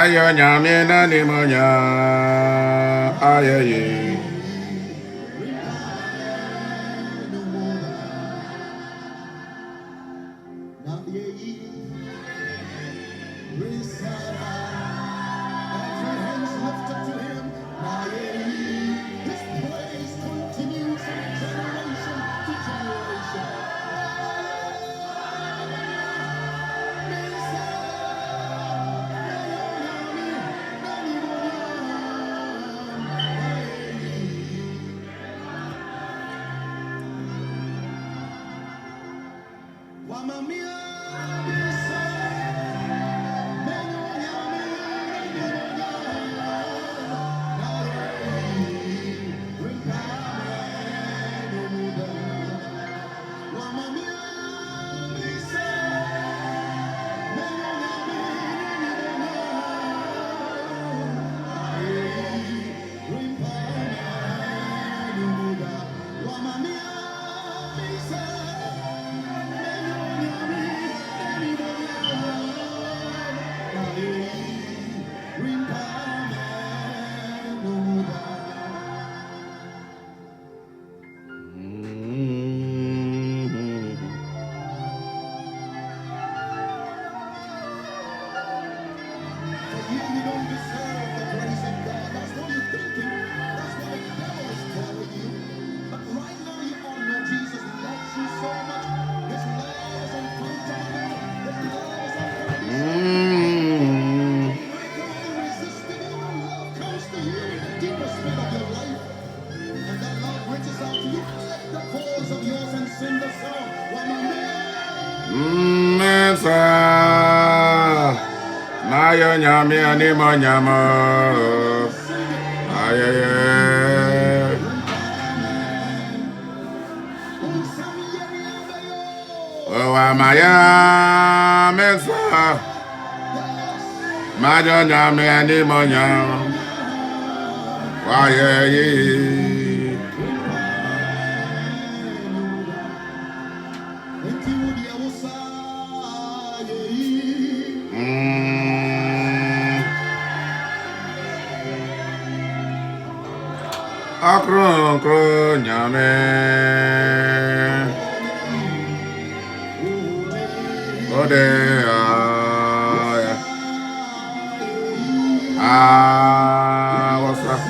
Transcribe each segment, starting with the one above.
Nayo nyame na ni monya ayaye. Nayo nyame ani monyama ayaye. Owa maya mesa Nayo nyame ani monyama ayaye. Akron kron nyame ode what's up?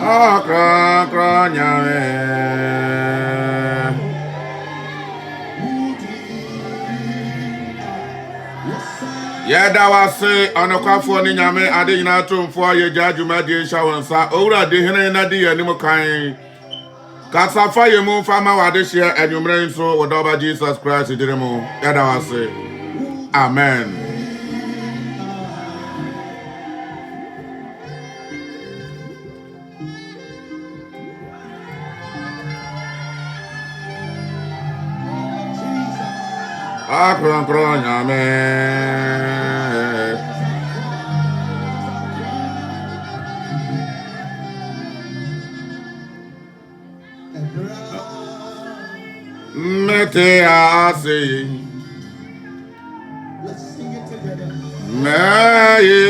Akron kron nyame Yeda wase onokwafo ni nyame ade nyina tomfo ye jadwuma de shawansa owura de hene na de yanim kan kasafa ye mu fama wade hye anwumre nso wodoba Jesus Christ diremo yeda wase amen. Akron kron nyame Mete ase Meye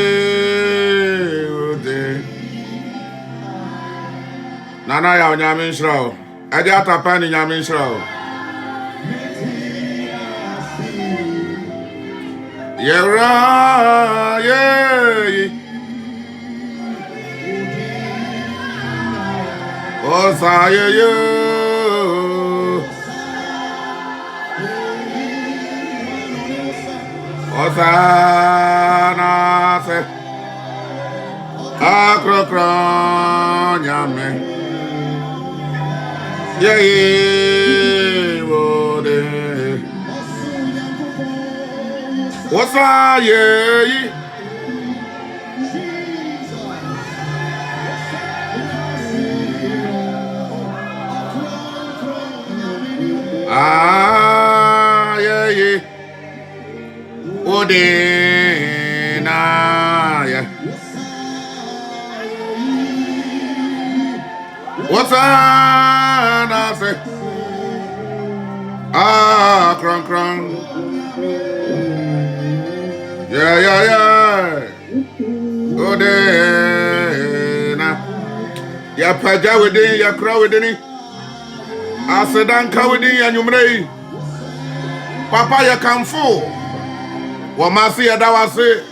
ode Nana ya nyame nshro ade atapa ni nyame nshro Yera ye Osa ye Osana se Akrokron nyame Ye wode Osa ye ye Ode na ya Osana se Kron yeah. Odena. Ya paja within, ya crow within it. I said, Anka within, and you may. Papa, ya come full. Wamasi, ya dawase.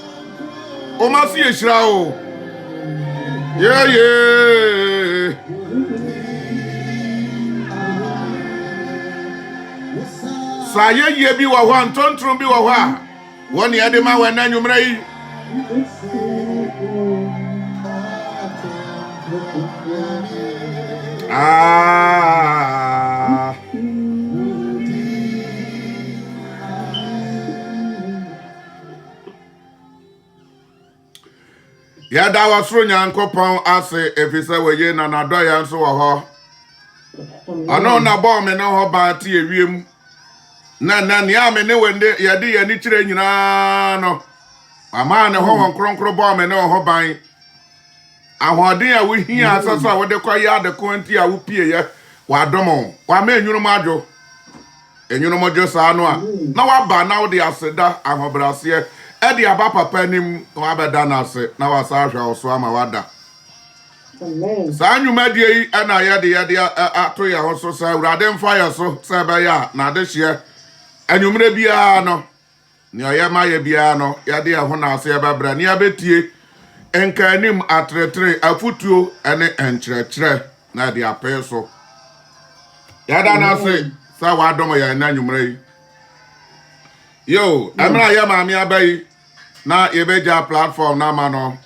Omasi, ya shrao. Yeah. Saye ye bi wa hwa ntontron bi wa hwa woni ade ma wa na nwumra yi ya da wa soro nyankopon ase efisa weye na nado ya nso wo ho ono na bo me na ho ba ti ewiem na ni ame ne wende ya di ya ni kire nyina no ama ne ho kronkro bo me ne ho ban ahoden a wo hia asasa wo de kwa ya de konti a wo pie ye wa domo wa ma enwunu madwo enwunu modwo sa no a na wa ba na wo de aseda ahobrase e de aba papa nim wa beda na ase na wa sa hwa so ama wada sa nwuma die yi na ya de ato ya ho so sa urade mfa ya so sa ba ya na de hye anwumre bia no ni oya ma ye bia no ya de ho na ase ya babra ni abetie enkanim atretre afutuo ene enkyerɛkyerɛ na de apɛ so ya da na ase sa wa dom ya na anwumre yi yo amra ya ma mi abai na ye beja platform na ma no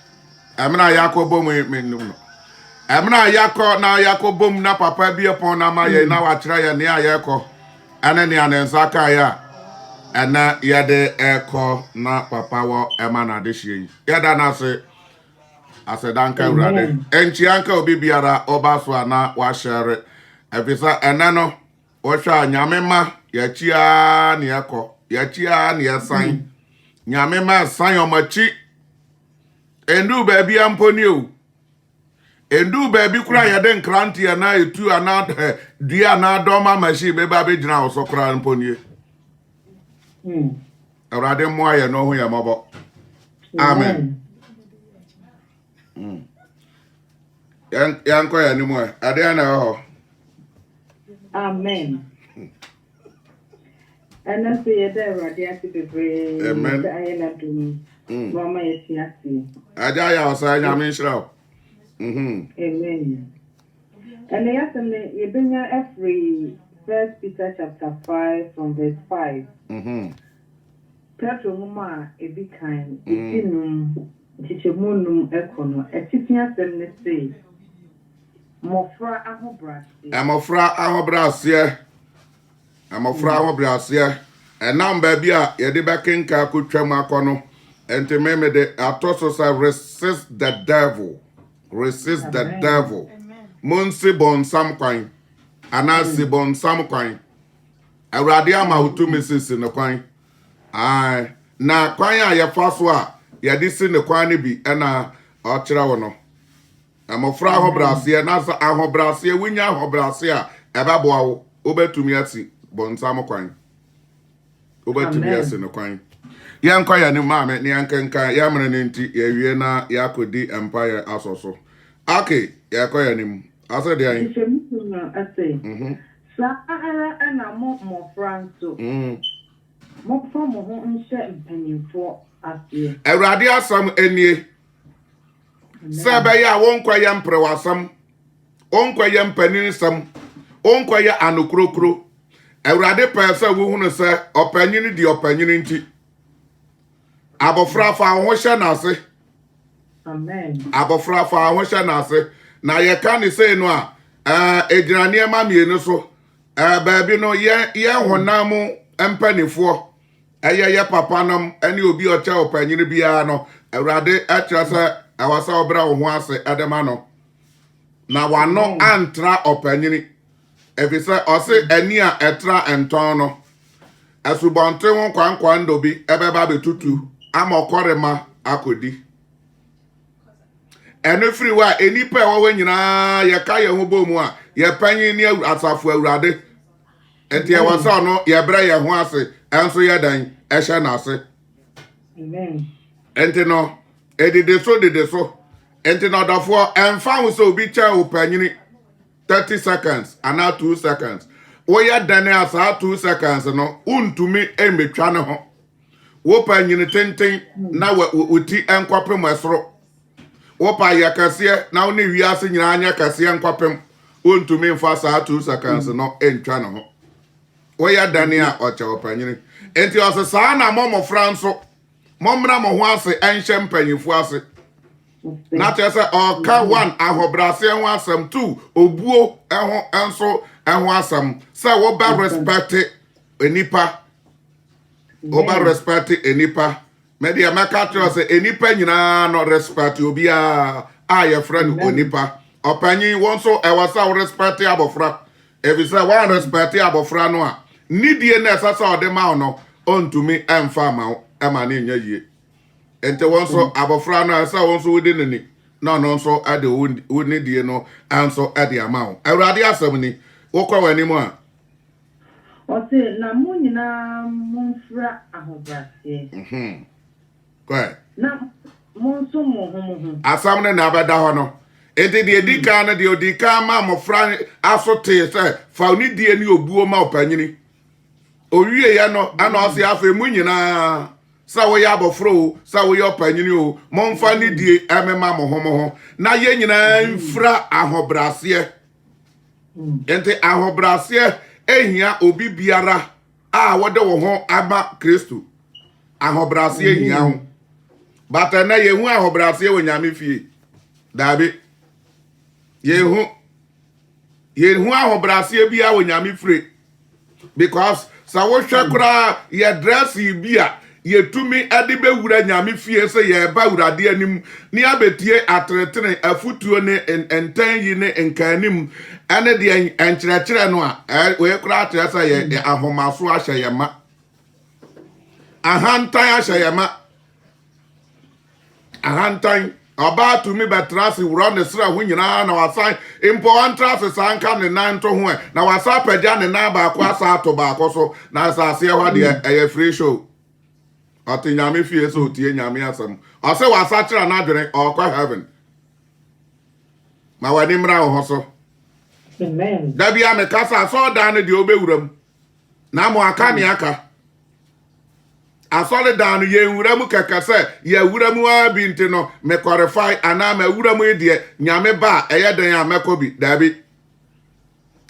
amra yakobo mu no amra yakọ na yakobo mu na papa bi epon na ma ye na wa kyerɛ ya ne ayekọ ane ni anensaka ya ana yade eko na papa wo ema na de hie yada na se asedanka urade enchi anka obi biara oba so ana wa share efisa ena no wo hwa nyame ma ya chia ne eko ya chia ne yasan nyame ma san omachi endu ba bia mponi o endu ba bi kura yade nkranti na etu ana dua na doma machi be ba be gina so kura mponi Urade mo aye no hu ya mabo amen yanko ya ni mo ade na ho amen ana se ye da urade ati bebre amen aye na dum mama ye ti ati aja ya osa nya min shira amen ana ya tamne ye benya every 1 Peter chapter 5 from verse 5 Petro mama ebi kan etinum chichemunum ekono etitia sem ne say mofra ahobrase enam ba bi a ye de bekenka kotwam akono entememe de atoso sa resist the devil monsi bon sam kwan anasi bon sam kwan awrade ama utu mesisi no kwan ai na kwan a ye fa so a ye de si ne kwan ne bi na o kire wo no amofra ahobrase na sa ahobrase winya ahobrase a ebabo awo obetumi ati bon sam kwan obetumi ase no kwan yankwa ya ni maame ni yankenka ya mene ne nti ya wie na yakodi empire asoso okay yakwa ya ni ase de ayin sa ara ana mo franco mo fa mo ho nhyɛ mpanimfo ase awurade asam enie sebe ya wonkwa ya mprewasam onkwa ya mpanin sam onkwa ya anokrokro awurade pese wo hunu se opanyin di opanyin nti abofra fa ho hye na ase amen abofra fa ho hye na ase na ye ka ni sei no a ejirane ma mienu so baabi no ye honam empanifo ye papa nam ene obi o cha opanyin bia no awurade akyerɛ sɛ awasa obra wo ho ase adema no na wano antra opanyini efisa ose ani a etra enton no asubonte ho kwankwan do bi ebeba betutu amakorema akodi ene free wa enipa wo nyina ye ka ye ho bomu a ye panyin ni asafo awurade enti e wasa no ye bra ye ho ase enso ye dan ehye na ase amen enti no edide so enti no dafo emfa wo so bi cha opanyini 30 seconds and 2 seconds woya dane asa 2 seconds no untumi emetwa ne ho wo panyini tenten na woti enkwapem esoro wo pa yakase na wo ne wiase nyina anya kase enkwapem untumi mfa sa 2 seconds no entwa ne ho woya dane a ocha opanyini enti osesa na momo franso momra mo ho ase enhye mpanyifo ase na tese oka 1 ahobrase ho asem 2 obuo eho enso eho asem se wo ba respect enipa oba respect enipa media maka tro se enipa nyina no respect obi a ye friend onipa opanyi won so ewasa wo respect abofra ebi se wa respect abofra no a nidie na esasa ode ma no ontumi emfa ma ema na nya yie ente won so abofra no esa won so wodi nani no so ade woni die no anso ade ama wo awurade asem ni wokwa wani mu a Ose na mu nyina mumfra ahobrase. Kwa Na monso mo. asam ne na abeda ho no ente de dika na de odika ma mofra asote se fa oni die ni obuo ma opanyini owie ya no ana ose afa mu nyina sa wo ya abofro sa wo ya opanyini o momfa ni die emema mo ho na ye nyina mfra ahobrase ente ahobrase ehia obi biara a wode wo ho aba Kristo ahobrase ehia ho bata na yehu ahobrase wo nyame fie dabe yehu ahobrase bia wo nyame fire because sa wo hwekura ye dress bia ye tumi ade bewura nyame fie se ye ba wurade anim ni abetie atretene afutuo ne enten yi ne enkanim ane de enkyerɛkyerɛ no a we kura atresa ye ahomaso ahye ye ma ahantan ahye ye ma ahantan oba tumi betrase wuro ne sra ho nyina na wasan impo antrase sanka ne nan to ho na wasa pagya ne nan ba ko asa to ba ko so na asase ho de eye free show ati nyame fie so tie nyame asam ase wasa kyerɛ na adwene okwa heaven ma wani mra ho so Amen. dabia me kasa so dan ne de obewuram na mo aka ne aka asole dan ye nwuram kekase ye wuram wa binti no me qualify ana me wuram de nyame ba eye dan amekobi dabi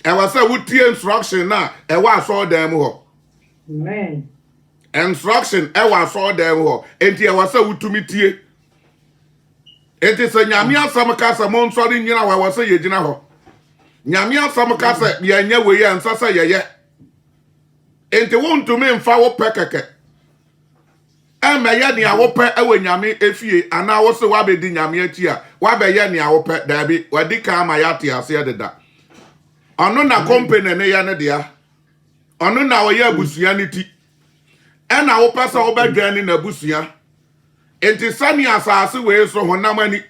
e wasa wutie instruction na e wa so dan mu ho Amen. instruction e wa so dan mu ho enti e wasa wutumi tie enti se nyame asam kasa mo nsori nyina wa wasa ye gina ho nyame asam kasa ye nya we ye nsasa ye enti wontumi mfa wo pekeke emeye ni awope ewe nyame efie ana wo se wa be di nyame achi a wa be ye ni awope dabi wadi ka ma ya te ase deda onu na company ne ya ne dia onu na wo ya busua ni ti ena wo pesa wo be dwan na busua enti sani asase we so honam ani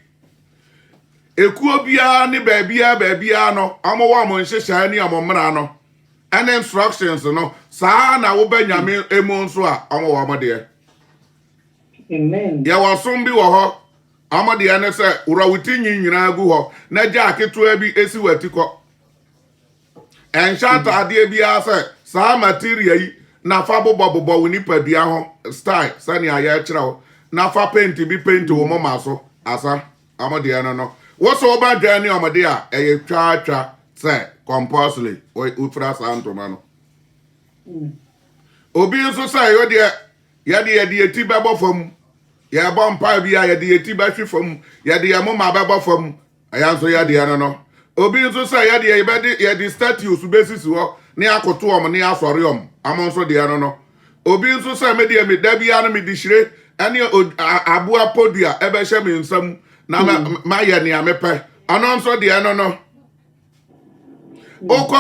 ekuo bia ni baabia no amo wa mo nhyehyɛ ni amomra no ene instructions no saa na wo be nyame emu nso a amo wa mo de Amen. ya wasom bi wo ho amade ya ne se urawuti nyina gu ho na ja aketo bi esi watiko enshata ade bia se sa material yi na fa bobo woni padua ho style sani aya kira ho na fa paint bi paint wo mama so asa amade ya no wo so ba dwan ni amade a eye twa se compulsory ufra santoma no obi nso say yo de ya de eti bebo fam ya bon pa bia ya de eti ba hwe fam ya de ya mama bebo fam aya nso ya de ya no obi nso say ya de ya de statues basis ho ne akoto om ne asori om amon nso de ya no obi nso say me de me da bia no me di hire ane abua podua ebe hye me nsam na ma ya ne amepe ano nso de ya no oko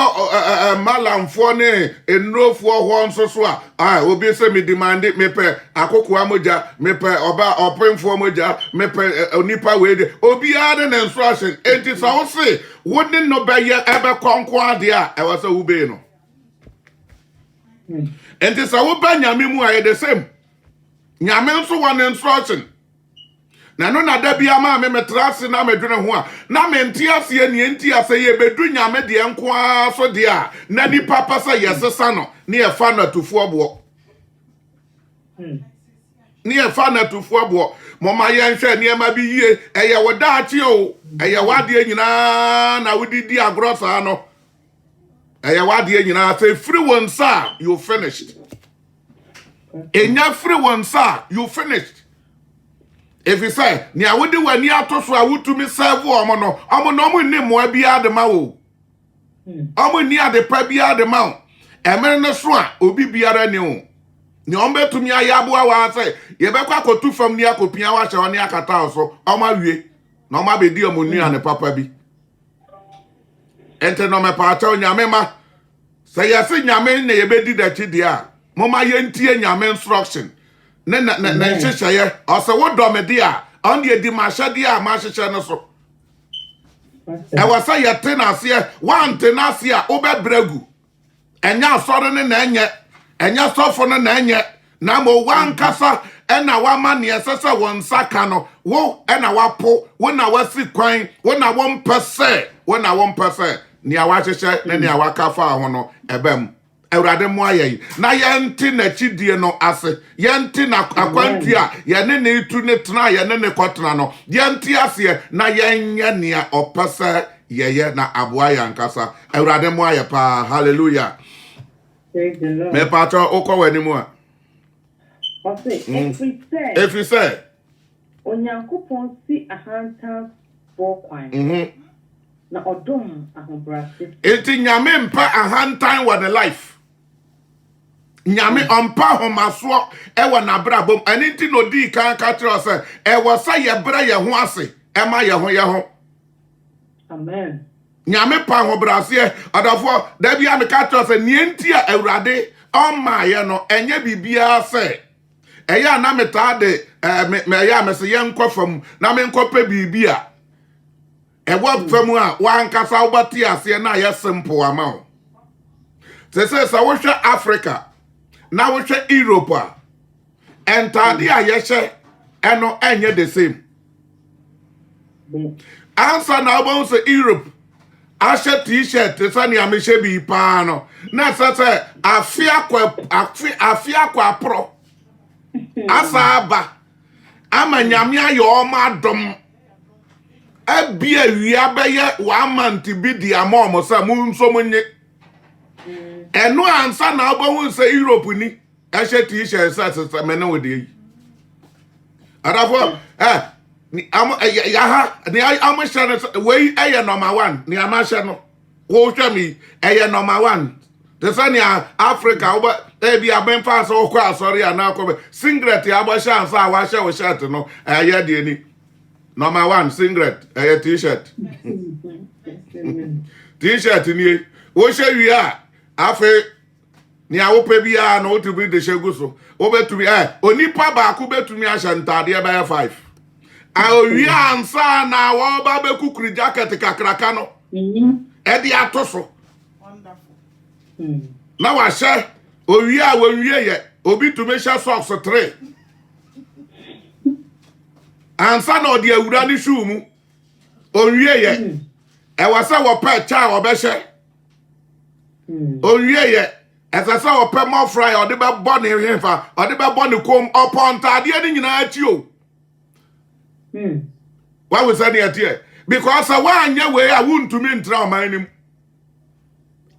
malamfo ne enrofo ho nso so a obi se me demand me pe akoko amoja me pe oba opemfo amoja me pe onipa we de obi ade ne instruction enti so wo se woni no be ye ebe konko ade a e wasa wo be no enti so wo ba nyame mu a the same nyame nso one instruction na no na da bia ma me metrase na medwene ho a na mente ase ne enti ase ye bedu nyame de enko a so de a na nipa pasa yesesa no ne e fa na tufo obo ne e fa na tufo obo moma ye nhwe ne ma bi yie eye woda achi o eye wade nyina na wodidi agrosa no eye wade nyina say free one sir you finished enya free one sir you finished. If you say, ni awudi wani atoso awutumi serve omo no omo ni mo bia de ma wo. Omo ni ade pa bia de ma. Emere no so a obi biara ni wo. Ni ombetumi ayabo awa say, ye bekwa akotu fam ni akopia wa hye oni akata so. Omo awie. Na omo abedi omo nua ne papa bi. Ente no me pa acha nyame ma. Say yesi nyame ne ye bedi da chi dia. Moma ye ntie nyame instruction. Na nhyehyeye ose wo domede a on de di mahye a mahyehyɛ no so e wasa yete na ase wante na ase a obebregu enya asɔre ne na enya sɔfo ne na enye na mo wankasa ena wa ma ne esese won saka no wo ena wapo wo na wasi kwan wo na wo mpese ne a wahyehyɛ ne a wakafa ho no ebem Awurade mo ayi na yenti na chidie no ase yenti na akwantu a ye ne ne itu ne tena ye ne kotena no yenti ase na yenye ne opese yeye na aboa yankasa Awurade mo ayi pa hallelujah me pato okọ wani mu a if you say Onyankopon si ahantan kwan na odom ahobrase enti nyame mpa ahantan wa the life nyame ompa homaso ewa na brabom ani ti no di kan ka tro se e wo sa ye bra ye ho ase e ma ye ho amen nyame pa ho brase adafo da bia me ka tro se nienti a Awurade on ma ye no enye bibia se eya na meta de me ya me se ye nkofam na me nkope bibia e wo famu a wankasa wobati ase na ye simple amount se wo hwe Africa na wo hwe Europe a entade a ye hye eno enye the same answer na obon se Europe a hye t-shirt se ne amehye bi pa no na se afia kwa apro asaba amanyame ayo ma dom abia wia beye 1 month bi di amom sa mu nso munye eno ansa na obo se Europe ni ehye t-shirt sa me na wodi adafo ni am ya ha ni am hye we eye number 1 ni am hye no wo hwe mi eye number 1 the sun ya Africa oba bi abenfa so okọ asori ana akọ singlet ya gba chance a wa hye wo shirt no eye de ni number 1 singlet eye t-shirt t-shirt ni wo hye wi a afi ni awope bia na otubi de shegu so obetumi onipa ba ku betumi ahye ntade e ba 5 a owi ansa na wo ba be kukuri jacket kakraka no e di atoso wonderful na wa hye owi a wonwie ye obi tumi hye socks 3 ansa na odi awura ni shoe mu onwie ye e wasa wo pa cha wo be hye onwie ye esasa wo pe mo fry odi be bo ne hemfa odi be bo ne kom upon tade ni nyina achi o why we say near here because anya we a wuntumi ntra omanim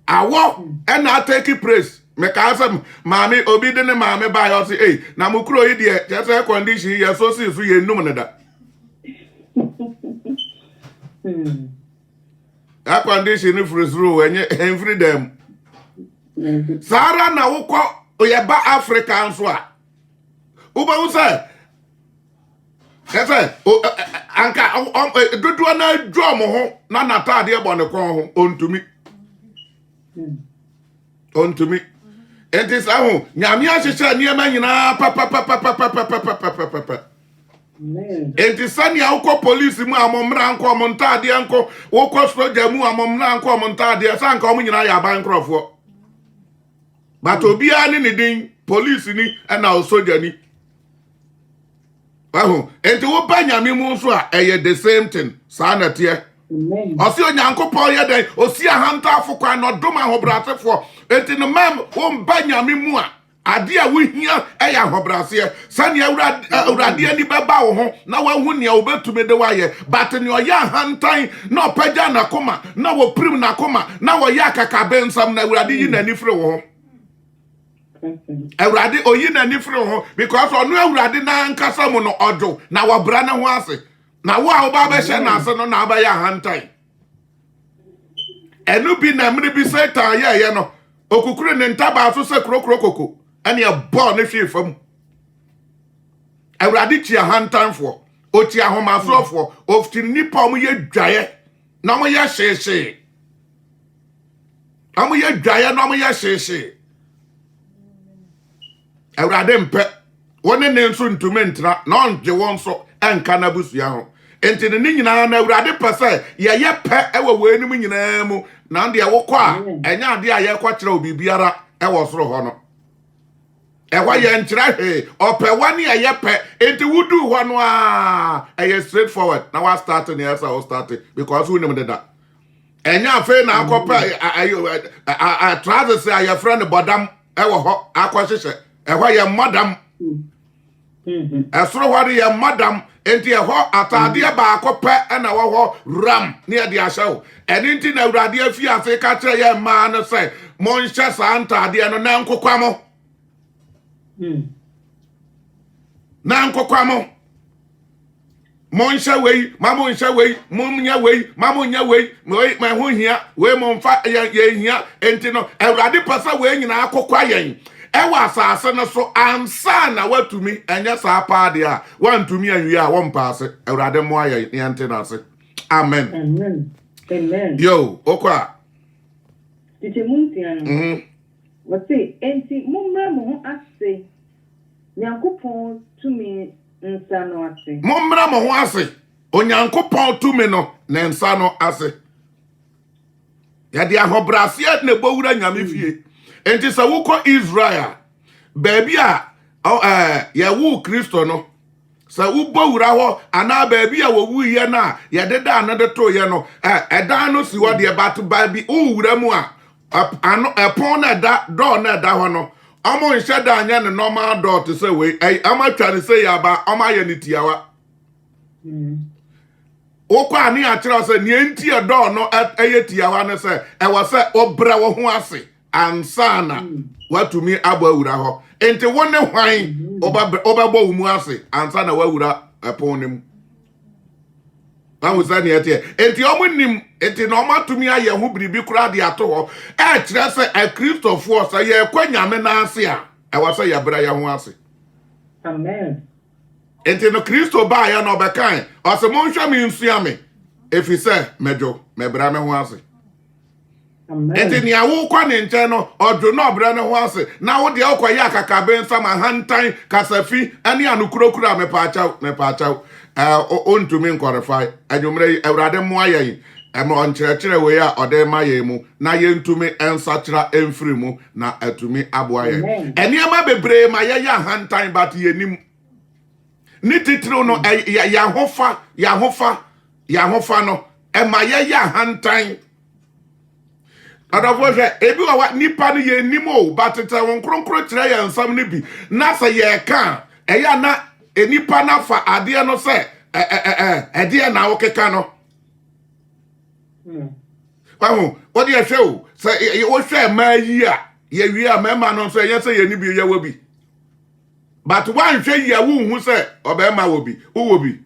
awo and I take it praise me ka say mami obi de ne mami ba yo say na mukuro yi de je say condition ye so si so ye num ne da a condition ni free through enye freedom Sara na wukọ oyeba Africa nso a uba usa kese anka dodo na dwo mo ho na natade ebo ne kon ho ontumi enti sa ho nyame ahyehyɛ niema nyina pa enti sani awukọ police mu amomra nko omontade nko wukọ soja mu amomra nko omontade sanka omo nyina ya ban krofo but obia ni din police ni na soja ni wahu enti wo ba nyame mu nso a eye the same thing saa na tie Amen. osi onyankopon ye den osi ahantafo kwan no dom ahobrasefo enti no mam wo ba nyame mu a ade a wohia eya ahobrase sane awurade ani beba wo ho na wahu ne obetume de waye but ne oya hantan na opagya na koma na wo prim na koma na wo ya kakabe nsam na awurade yi na nifre wo ho awurade oyi na nifre wo ho because onu awurade na nkasa mu no odo na wo bra ne ho ase na wo a wo ba be hye na ase no na aba ya hantan enu bi na mri bi satan ye no okukuru ne ntaba so se krokrokoko ene e bo ne hwe fam awurade ti ahantanfo o ti ahomasofo of ti nipa mo ye dwaye na mo ye hyehye amo ye dwaye na mo ye hyehye awurade mpe woni ne nso ntume ntra na onje won so enka na busua ho enti ne nyina na awurade pese ye ye pe ewe wenim nyina mu na nde wokọ a enya ade a ye kwa kire obibiara ewo soro ho no ewa ye nkyira he ope wani ye pe enti wudu ho no a eye straight forward na wa start ne asa o start because we nim deda enya afa na akopa a trousers a ye friend bodam ewo ho akwahyehe ewa ye madam esoro ho ye madam enti eho atade ba akopa na wo ho ram ne ye de ahyew eni nti na awurade afi ase ka kire ye ma no se mon hye sa antade no na nkokwa mo na nkokwa mo monsha wei mamonsha wei munya wei mamonya wei ma ho hia wei momfa ye hia enti no awurade pasa wei nyina akokwa yen ewa asase no so ansa na watumi enya sa paade a wantumi anwi a wompaase awurade mo aye yente na ase amen Amen. yo okwa Tite muntiano. Wase enti mumra mo ho ase. Nyankopon tumi nsa no ase. Mumra mo ho ase. Onyankopon tumi no na nsa no ase. Ya de ahobrase na bowura nyame fie. Enti sa wuko Israel. Baby a ya wu Kristo no. Sa wu bowura ho ana baby a wo wu ye na ya deda anade to ye no. Edan no si wo de bat baby wura mu a ano epon na da do na da ho no. Amo nhyɛ da anya ne normal door to say we ama twa ne say ya ba ama ye ne tiawa wokwa ani a kyerɛ sɛ ne enti e door no eye tiawa ne sɛ e wɔ sɛ obra wo ho ase ansana watumi abo awura hɔ enti wone hwan obɛbɔ wo mu ase ansana wawura epon ne mu Bawo sani etie enti omunim enti na omatumi aye ho biribi kura de ato ho e kire se a Christopher so ye kwanyame na ase a e wasa ya bra ya ho ase Amen. enti no Christo ba ya no bekan o se monhwa mi nsuame efi se mejo mebra me ho ase Amen. enti ni awo kwa ne nche no ojo no obra ne ho ase na wo de okwa ya kakabe nsama hantan kasafi ani anukurokura me pa achaw ontumi nkwalify adwumre awurade mo ayen onkyerɛkyerɛ we a ɔde ma ye mu na ye ntumi ensachira emfiri mu na atumi aboa ye eniema bebre ma ye ya hantan bat ye nim ni titiro no ya hofa no ma ye ya hantan adafo hwe ebi wa nipa no ye nim o bateta won kronkro kyerɛ ye nsam ne bi na sɛ ye ka eya na enipa na fa ade no se ade na wo keka no wahu odi ehwe o se wo hwe ma yi a ye wi a mema no so ye se ye ni bi ye wo bi but wan hwe yi a wo hu se obema wo bi wo bi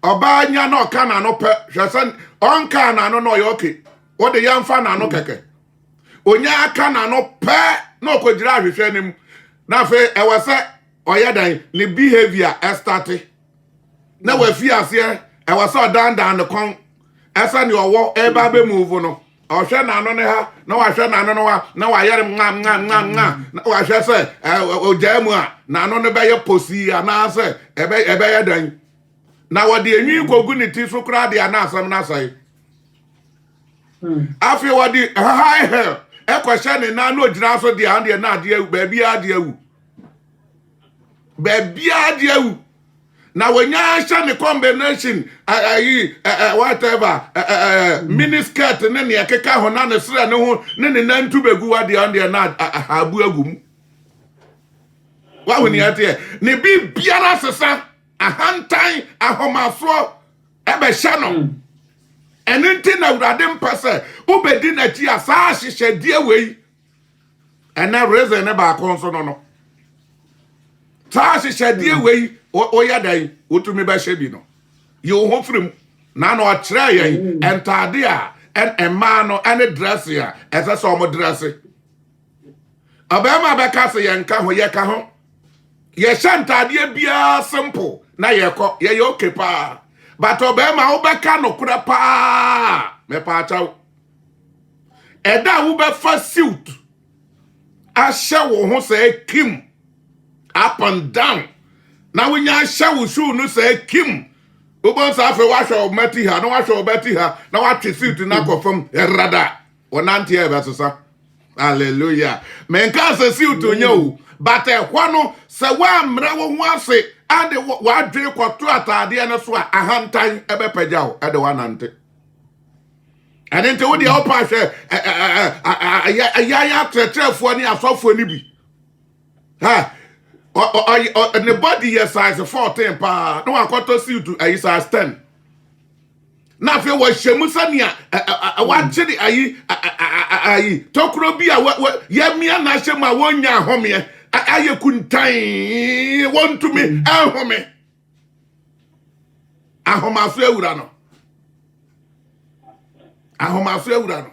oba nya na oka na no pe hwe se onka na no no ye okay wo de ya mfa na no keke onya aka na no pe na okogira ahwehwe nim na fe e wo se oyadan ni behavior start na wa fi ase e wa so dan the kon asa ni owo e ba be move no o hwe na no ne ha na wa hwe na no no wa na wa yere nga na wa hwe se o jamu a na no ne be ye posi ana se e be ye dan na wa de enwi kogu ni ti so kra de ana asam na sai afi wa di high hell e ko hwe ni na no gira so de ande na ade ba bia ade awu na wonya sha ne combination whatever mini skirt ne ne keka ho na ne sra ne ho ne nantu begu wade on de na abu agum wa woni ate ne bi biara sesa ahantan ahomaso ebe hye no enenti na urade mpase ubedi na chi asa hyehyɛ die wei ena reason ne ba ko nso no ta hyehyɛ die wei oya dan otumi ba hye bi no ye ho firim na na ɔkyerɛ yɛn entade a emma no ene dress ya ɛsɛ sɛ ɔmo dress abɛma bɛka sɛ yɛn ka ho yɛ ka ho yɛ hyɛ ntade bia simple na yɛkɔ yɛ okay pa but obema wo bɛka no kura pa me pa chaw ɛda wo bɛfa suit ahyɛ wo ho sɛ kim up and down na wo nya hyɛ wo shoe no sɛ kim wo bon sa fe wa hwɛ mati ha na wa hwɛ obati ha na wa twe suit na kɔfam erada wonante e bɛsesa hallelujah menka sɛ suit onye o but ɛhɔ no sɛ wa mra wo ho ase ade wa dwe kɔto atade ne so a ahantan ɛbɛpagya wo ɛde wanante ɛne nte wo de opa hwɛ ayaya tretrefo ne asɔfo ne bi ha the body yes size 14 pa no akɔtɔ suit ayi size 10 na fe wo hyɛmu sania wa kyiri ayi tokuro bi a ya mia na hyɛmu a wonya ahome aye kuntan wontumi ahome ahomaso ewura no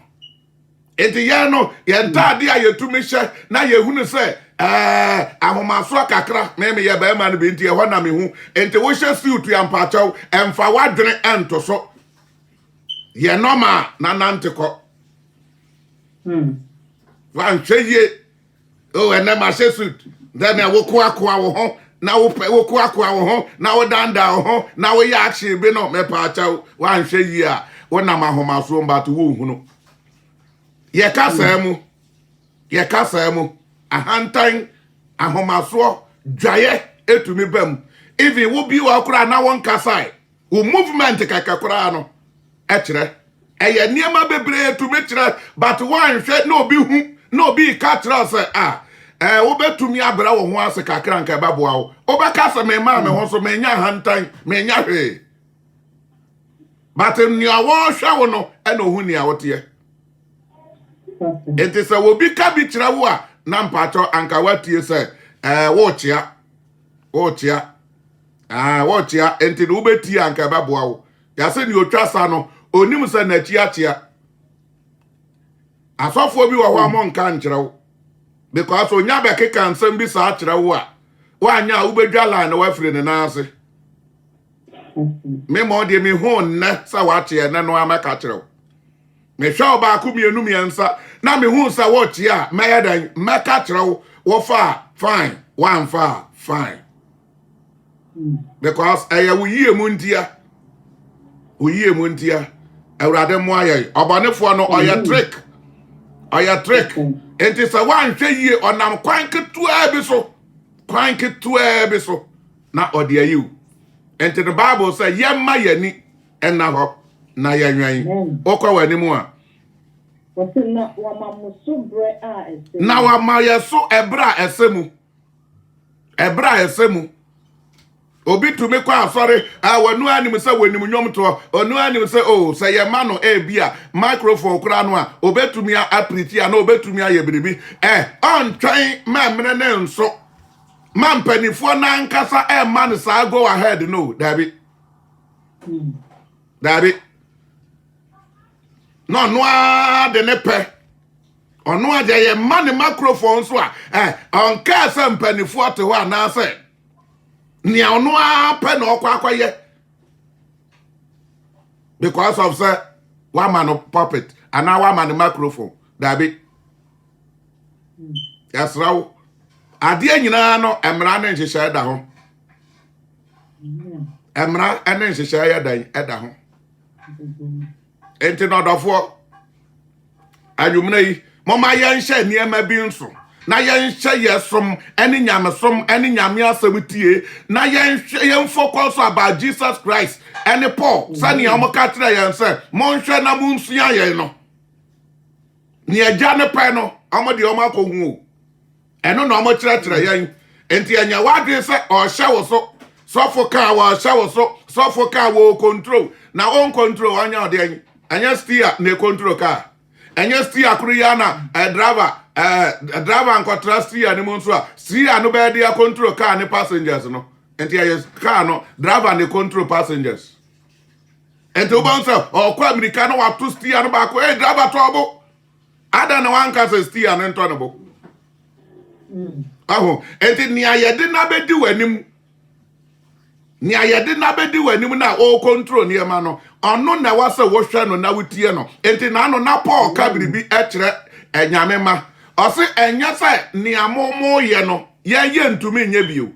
enti ye no ye ntade a yetumi hye na yehunu se ahomaso kakra me ye ba ma no bi enti ye ho na me hu enti wo hye suit ya mpachaw emfa wadwene ento so ye normal na nanteko wan hweye oh ene ma hye suit then wo ko akwa wo ho na wo pe wo ko akwa wo ho na wo danda wo ho na wo ya action bi no me pachaw wan hweye a wo na mahomaso mbato wo hunu ye kasa mu ahantan ahomaso dwaye etumi bam even wo bi wa kura na won kasai wo movement kakakura no ekire eye niema bebre etumi kire but wan hwe na obi hu na obi ka kire se wo betumi abra wo ho ase kakra nka baboa wo obekasa me ma me ho so me nya ahantan me nya hwe but ni awo hwa wo no e na ohu ni awote enti se wo bi ka bi kire wo a na mpacho anka watie se wo chia enti no beti anka baboa wo ya se ni otwa sa no onim se na chia asofo bi wo ho amon kan kire wo because onya be keka nsem bi sa kire wo a wanya wo bedwala na wafire ne na ase me mo de me ho nna sa wa tie na no amaka kire wo me hwa oba ku mienu miensa na me hu sa wo chia meyadan maka kire wo fa fine one fa fine because wo yie mu ntia awurade mo aye obanefo no oya trick enti sa wan hwe yie onam kwan ketua bi so na ode ayiu enti the Bible say yemma yani enna ho na yanwan okwa wani mu a na wamamuso bre a ese na wamayeso ebra esemu obi tumi kwa asori wanu anim se wanim nwom to onu anim se se ye ma no bia microphone kura no a obetumi apriti na obetumi ayebiribi on twan mamre ne nso mampanifo na nkasa man sa go ahead no dabi no de ne pe onu ade ye man microphone so a on ka sa mpanifo to ho na se ni onu apa na okwaye because of say one man puppet and now one man microphone dabi yasrawo ade nyina no emra na nhyehyɛ da ho emra ene nhyehyɛ ya dan eda ho enti no dofo anyumna yi moma ye nhye niema bi nso na yɛnhyɛ yɛsom ɛne nyamesom ɛne nyame asɛm tie na yɛmfocus about Jesus Christ ɛne Paul sɛnea ɔmo ka kyerɛ yɛn sɛ monhwɛ na monsua yɛn no ne agya ne pɛ no ɔmo de ɔmo akɔhu o ɛno na ɔmo kyerɛkyerɛ yɛn enti ɛnyɛ wadwe sɛ ɔhyɛ wo so sɔfo kaa wɔhyɛ wo so sɔfo kaa wɔ control na on control ɔnyɛ ɔde ɛnyɛ ɛnyɛ steer na control kaa ɛnyɛ steer koro ya na driver nkɔtra steer ne mu nso a steer no bɛyɛ de control kaa ne passengers no enti ɛyɛ kaa no driver ne control passengers enti wobɛn sɛ ɔkɔ Amerika no wato steer no baako driver tɔɔbo ada na wanka sɛ steer ne ntɔ ne bo aho enti nea yɛde na bɛdi w'anim nea yɛde na bɛdi w'anim na o control nneɛma no ɔno na wasa wohwɛ no na wotie no enti na ano na Paul ka biribi ɛkyerɛ ɛnyame ma ɔse ɛnyɛ sɛ nea mo yɛ no yɛyɛ ntumi nyɛ bio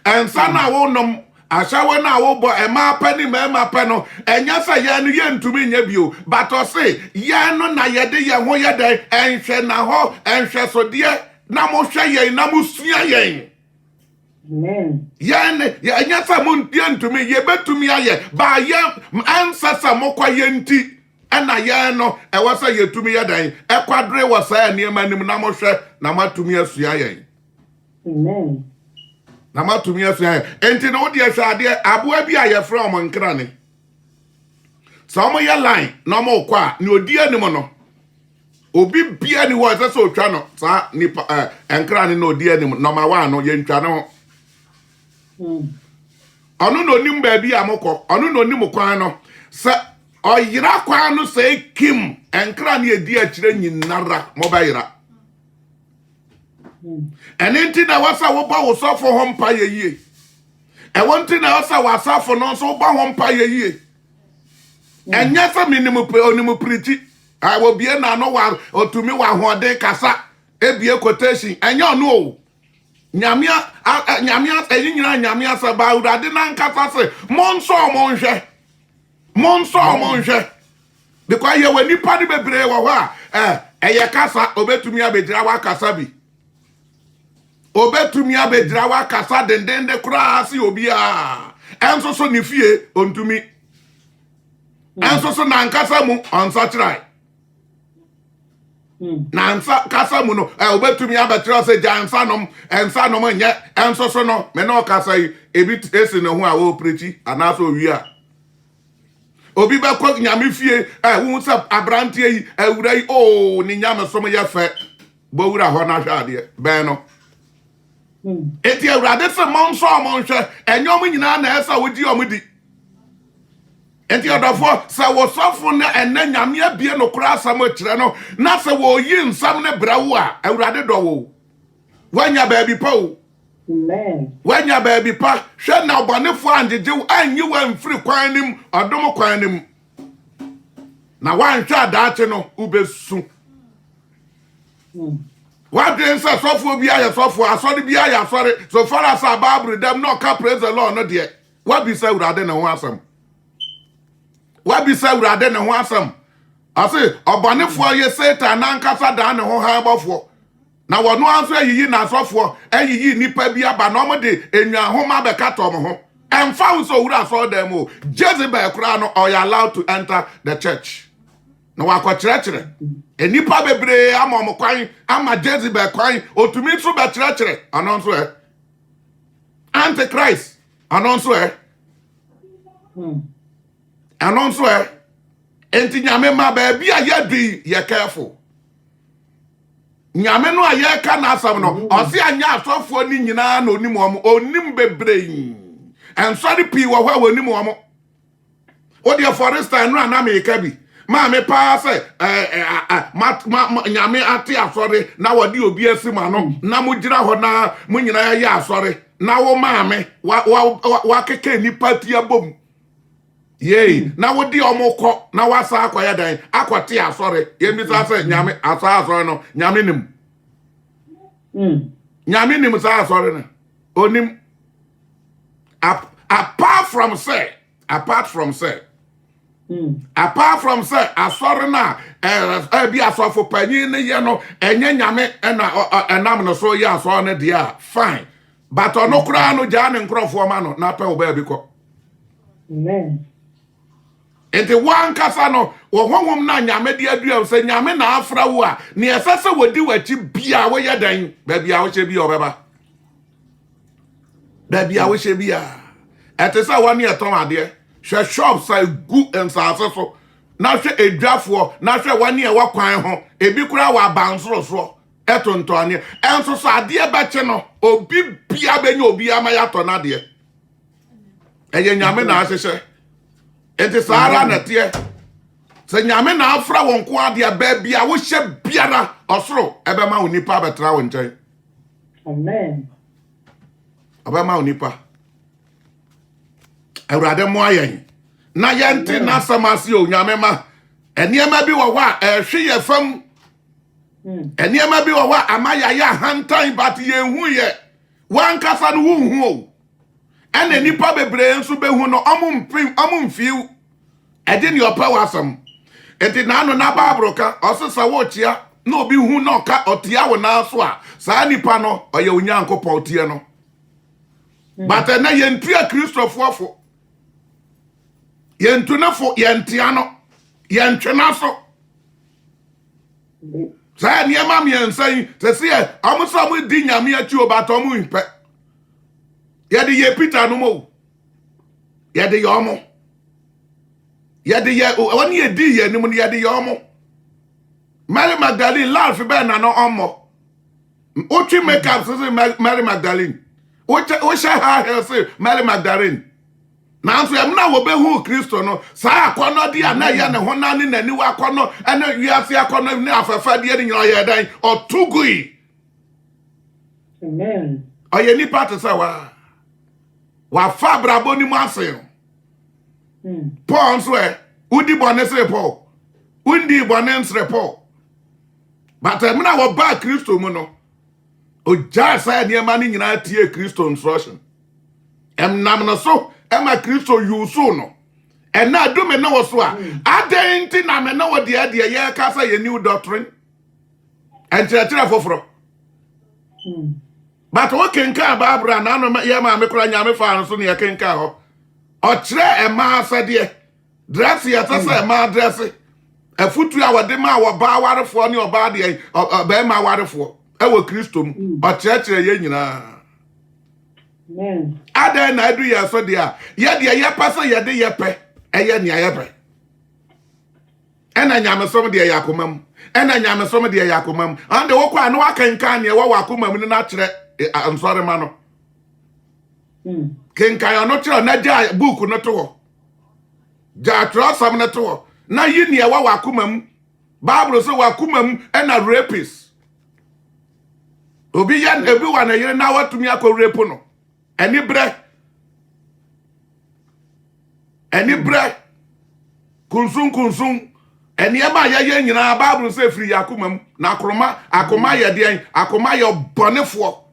ɛnsa na wonom ahyɛwo na wobɔ ɛma pɛ ne mɛma pɛ no ɛnyɛ sɛ yɛn no yɛ ntumi nyɛ bio but ɔse yɛn no na yɛde yɛn ho yɛ dɛn ɛnhwɛ na hɔ ɛnhwɛ sodeɛ na mohwɛ yɛn na mosua yɛn yɛn ɛnyɛ sɛ mo yɛntumi yɛbɛtumi ayɛ ba yɛn ɛnsɛ sɛ mokɔ yɛn ti ɛna yɛn no ɛwɔ sɛ yɛtumi yɛ dɛn ɛkwadere wɔ saa nneɛma nim na mohwɛ na matumi asua yɛn na matumi asua yɛn enti na wode ahwɛ adeɛ aboa bi a yɛfrɛ ɔmo nkrane sɛ ɔmo yɛ line na ɔmo kɔ a ne odi anim no obi bia ni hɔ ɛsɛ sɛ otwa no saa nipa nkrane na odi anim number 1 no yɛntwa no ɔno na onim baabi a mokɔ ɔno na onim kwan no sɛ ɔyera kwan no sɛ kim nkrane edi akyerɛ nyinara mobɛyera ɛne nti na wasa wobɔ wo sɔfo ho mpa yie ɛwɔ nti na wasa wasafo no nso wobɔ ho mpa yie ɛnyɛ sɛ onim piriti wo bie na no wa otumi wa hoɔden kasa ebie quotation ɛnyɛ ɔno o nyame ɛyi nyina nyame asɛ ba Awurade na nkasa sɛ monso monhwɛ because yɛ wɔ nipa ne bebree wɔ hɔ a ɛyɛ kasa obetumi abegyira wa kasa bi obetumi abegyira wa kasa dendende koraa se obi a ɛnso so ne fie ontumi ɛnso so na nkasa mu ɔnsa kyerɛ na nsa kasa mu no obetumi abetra se jansa nom ensa nom nyɛ enso so no me no kasa yi ebi esi ne ho a wo prechi anaso owi a obi be kɔ nyame fie wu se abrante yi awura yi o ni nyame som yɛ fɛ bo wura hɔ na hwɛ ade bɛn no eti awurade se monso monhwɛ enyom nyina na ɛsa wodi omudi enti odafo sa wo sofo na enne nyame abie no kura asam akire no na se wo yi nsam ne brawo a awurade do wo wanya baabi pa o wanya baabi pa hwe na obonefo anjeje anyi wa mfiri kwan nim odom kwan nim na wanhwe adaache no ubesu wadwen se sofo bi aye sofo asori bi aye asori so far as ababru dem no ka praise the Lord no de wabi se awurade ne ho asam wabisa Awurade ne ho asam ase obonefo ye Satan na nkasa da ne ho ha bofo na wono anso ayiyi na asofo ayiyi nipa bi aba na omde enwa homa be katom ho emfa wo so wura so dem o Jezebel kura no or you allowed to enter the church na wakɔkyerɛkyerɛ enipa bebree ama kwan ama Jezebel kwan otumi so be kyerɛkyerɛ anonso Antichrist anonso anonso enti nyame ma ba bia yɛdi yɛ careful nyame no ayɛ ka na asam no ɔse anya asɔfo ni nyina na onim bebree ensɔre pii wɔ hɔ a onim wɔn odi for instance no na Amerika bi ma me pa sɛ nyame ate asɔre na wɔde obi asima no na mo gyina hɔ na mo nyina yɛ asɔre na wo ma me wa keke nipa tia bom yei na wodi omukọ na wasa akwaya dan akwate asore yemisa se nyame asore no nyame nim nyame nim sa asore na onim apart from say Apart from say asɔre na bi asɔfo panyin ne ye no enye nyame enam no so ye asɔre ne dia fine but ono kura no gya ne nkrofo ma no na pɛ wo ba bi kɔ. Amen. Enti wan kasa no wo honhom na nyame de adua se nyame na afra wo a ne esese wodi wachi bia wo ye dan ba bia wo che bia obeba ba bia wo che bia etesa wani eton ade hwe shop sai gu ensase so na hwe edwafo na hwe wani e wakwan ho ebi kura wa bansoro etonto ane enso so ade ba che no obi bia benya obi ama ya to na de eye nyame na ahyehyɛ. Enti sara na tie se nyame na afra won ko ade ba bia wo hye biara osoro ebema wo nipa betra wo nkyɛn. Amen. Abema wo nipa awurade mo ayen na yente na samase o nyame ma eniema bi wo wa ehwe ye fam eniema bi wo wa amaya ya hantan but ye hu ye wan kasa no hu hu o ene nipa bebre nso behu no omumfiu ede ne opa wasam enti na no na babro ka osesa wo chia na obi hu na oka otia wo na so a saa nipa no oye onyankopɔ otie no but na yentua kristofo yentunafo yentia no yentwena so saa niema miensan sese amusa mu di nyame achi obato mu impe yede ye Peter no mo yede ye omo yede ye woni ye di ye nimu yede ye omo Mary Magdalene laugh be na no omo ochi make up say Mary Magdalene o sha ha say Mary Magdalene na nso em na wo be hu Kristo no saa akono dia na ye ne ho na ne nani wa akono ene wiase akono ne afafa dia ne nyina ye dan otugui. Amen. Oye ni part say wa fa brabo ni mu ase. Paul nso udi bone se Paul undi bone nsre Paul but em na wo ba Kristo mu no o ja sa niema ni nyina tie Kristo instruction em nam no so ema Kristo yusu no ena dume na wo so a adenti na me na wo de ye ka sa ye new doctrine en tira foforo but wo kenka Bible na no ye ma me kura nyame fa so ne ye kenka ho o kire ema asade dress ye tasa ema dress afutu a wode ma wo ba warefo ne oba de ba ma warefo e wo Kristo mu o kire ye nyina. Amen. Ada na adu ya so dia ye de ye pasa ye de ye pe eye ne ye bre ena nyamesom de ye akomam ena nyamesom de ye akomam ande wo kwa no akankan ne wo akomam ni na kire ansore ma no kenkan no kire na ja book no to ja trosam no to na yi ne wo akomam Bible so akomam ena rapist obi yan ebi wa na yire na watumi akorepo no Any bre kunsun eni ema ye nyina Bible say free yakomam na akoma ye de akoma ye bonefo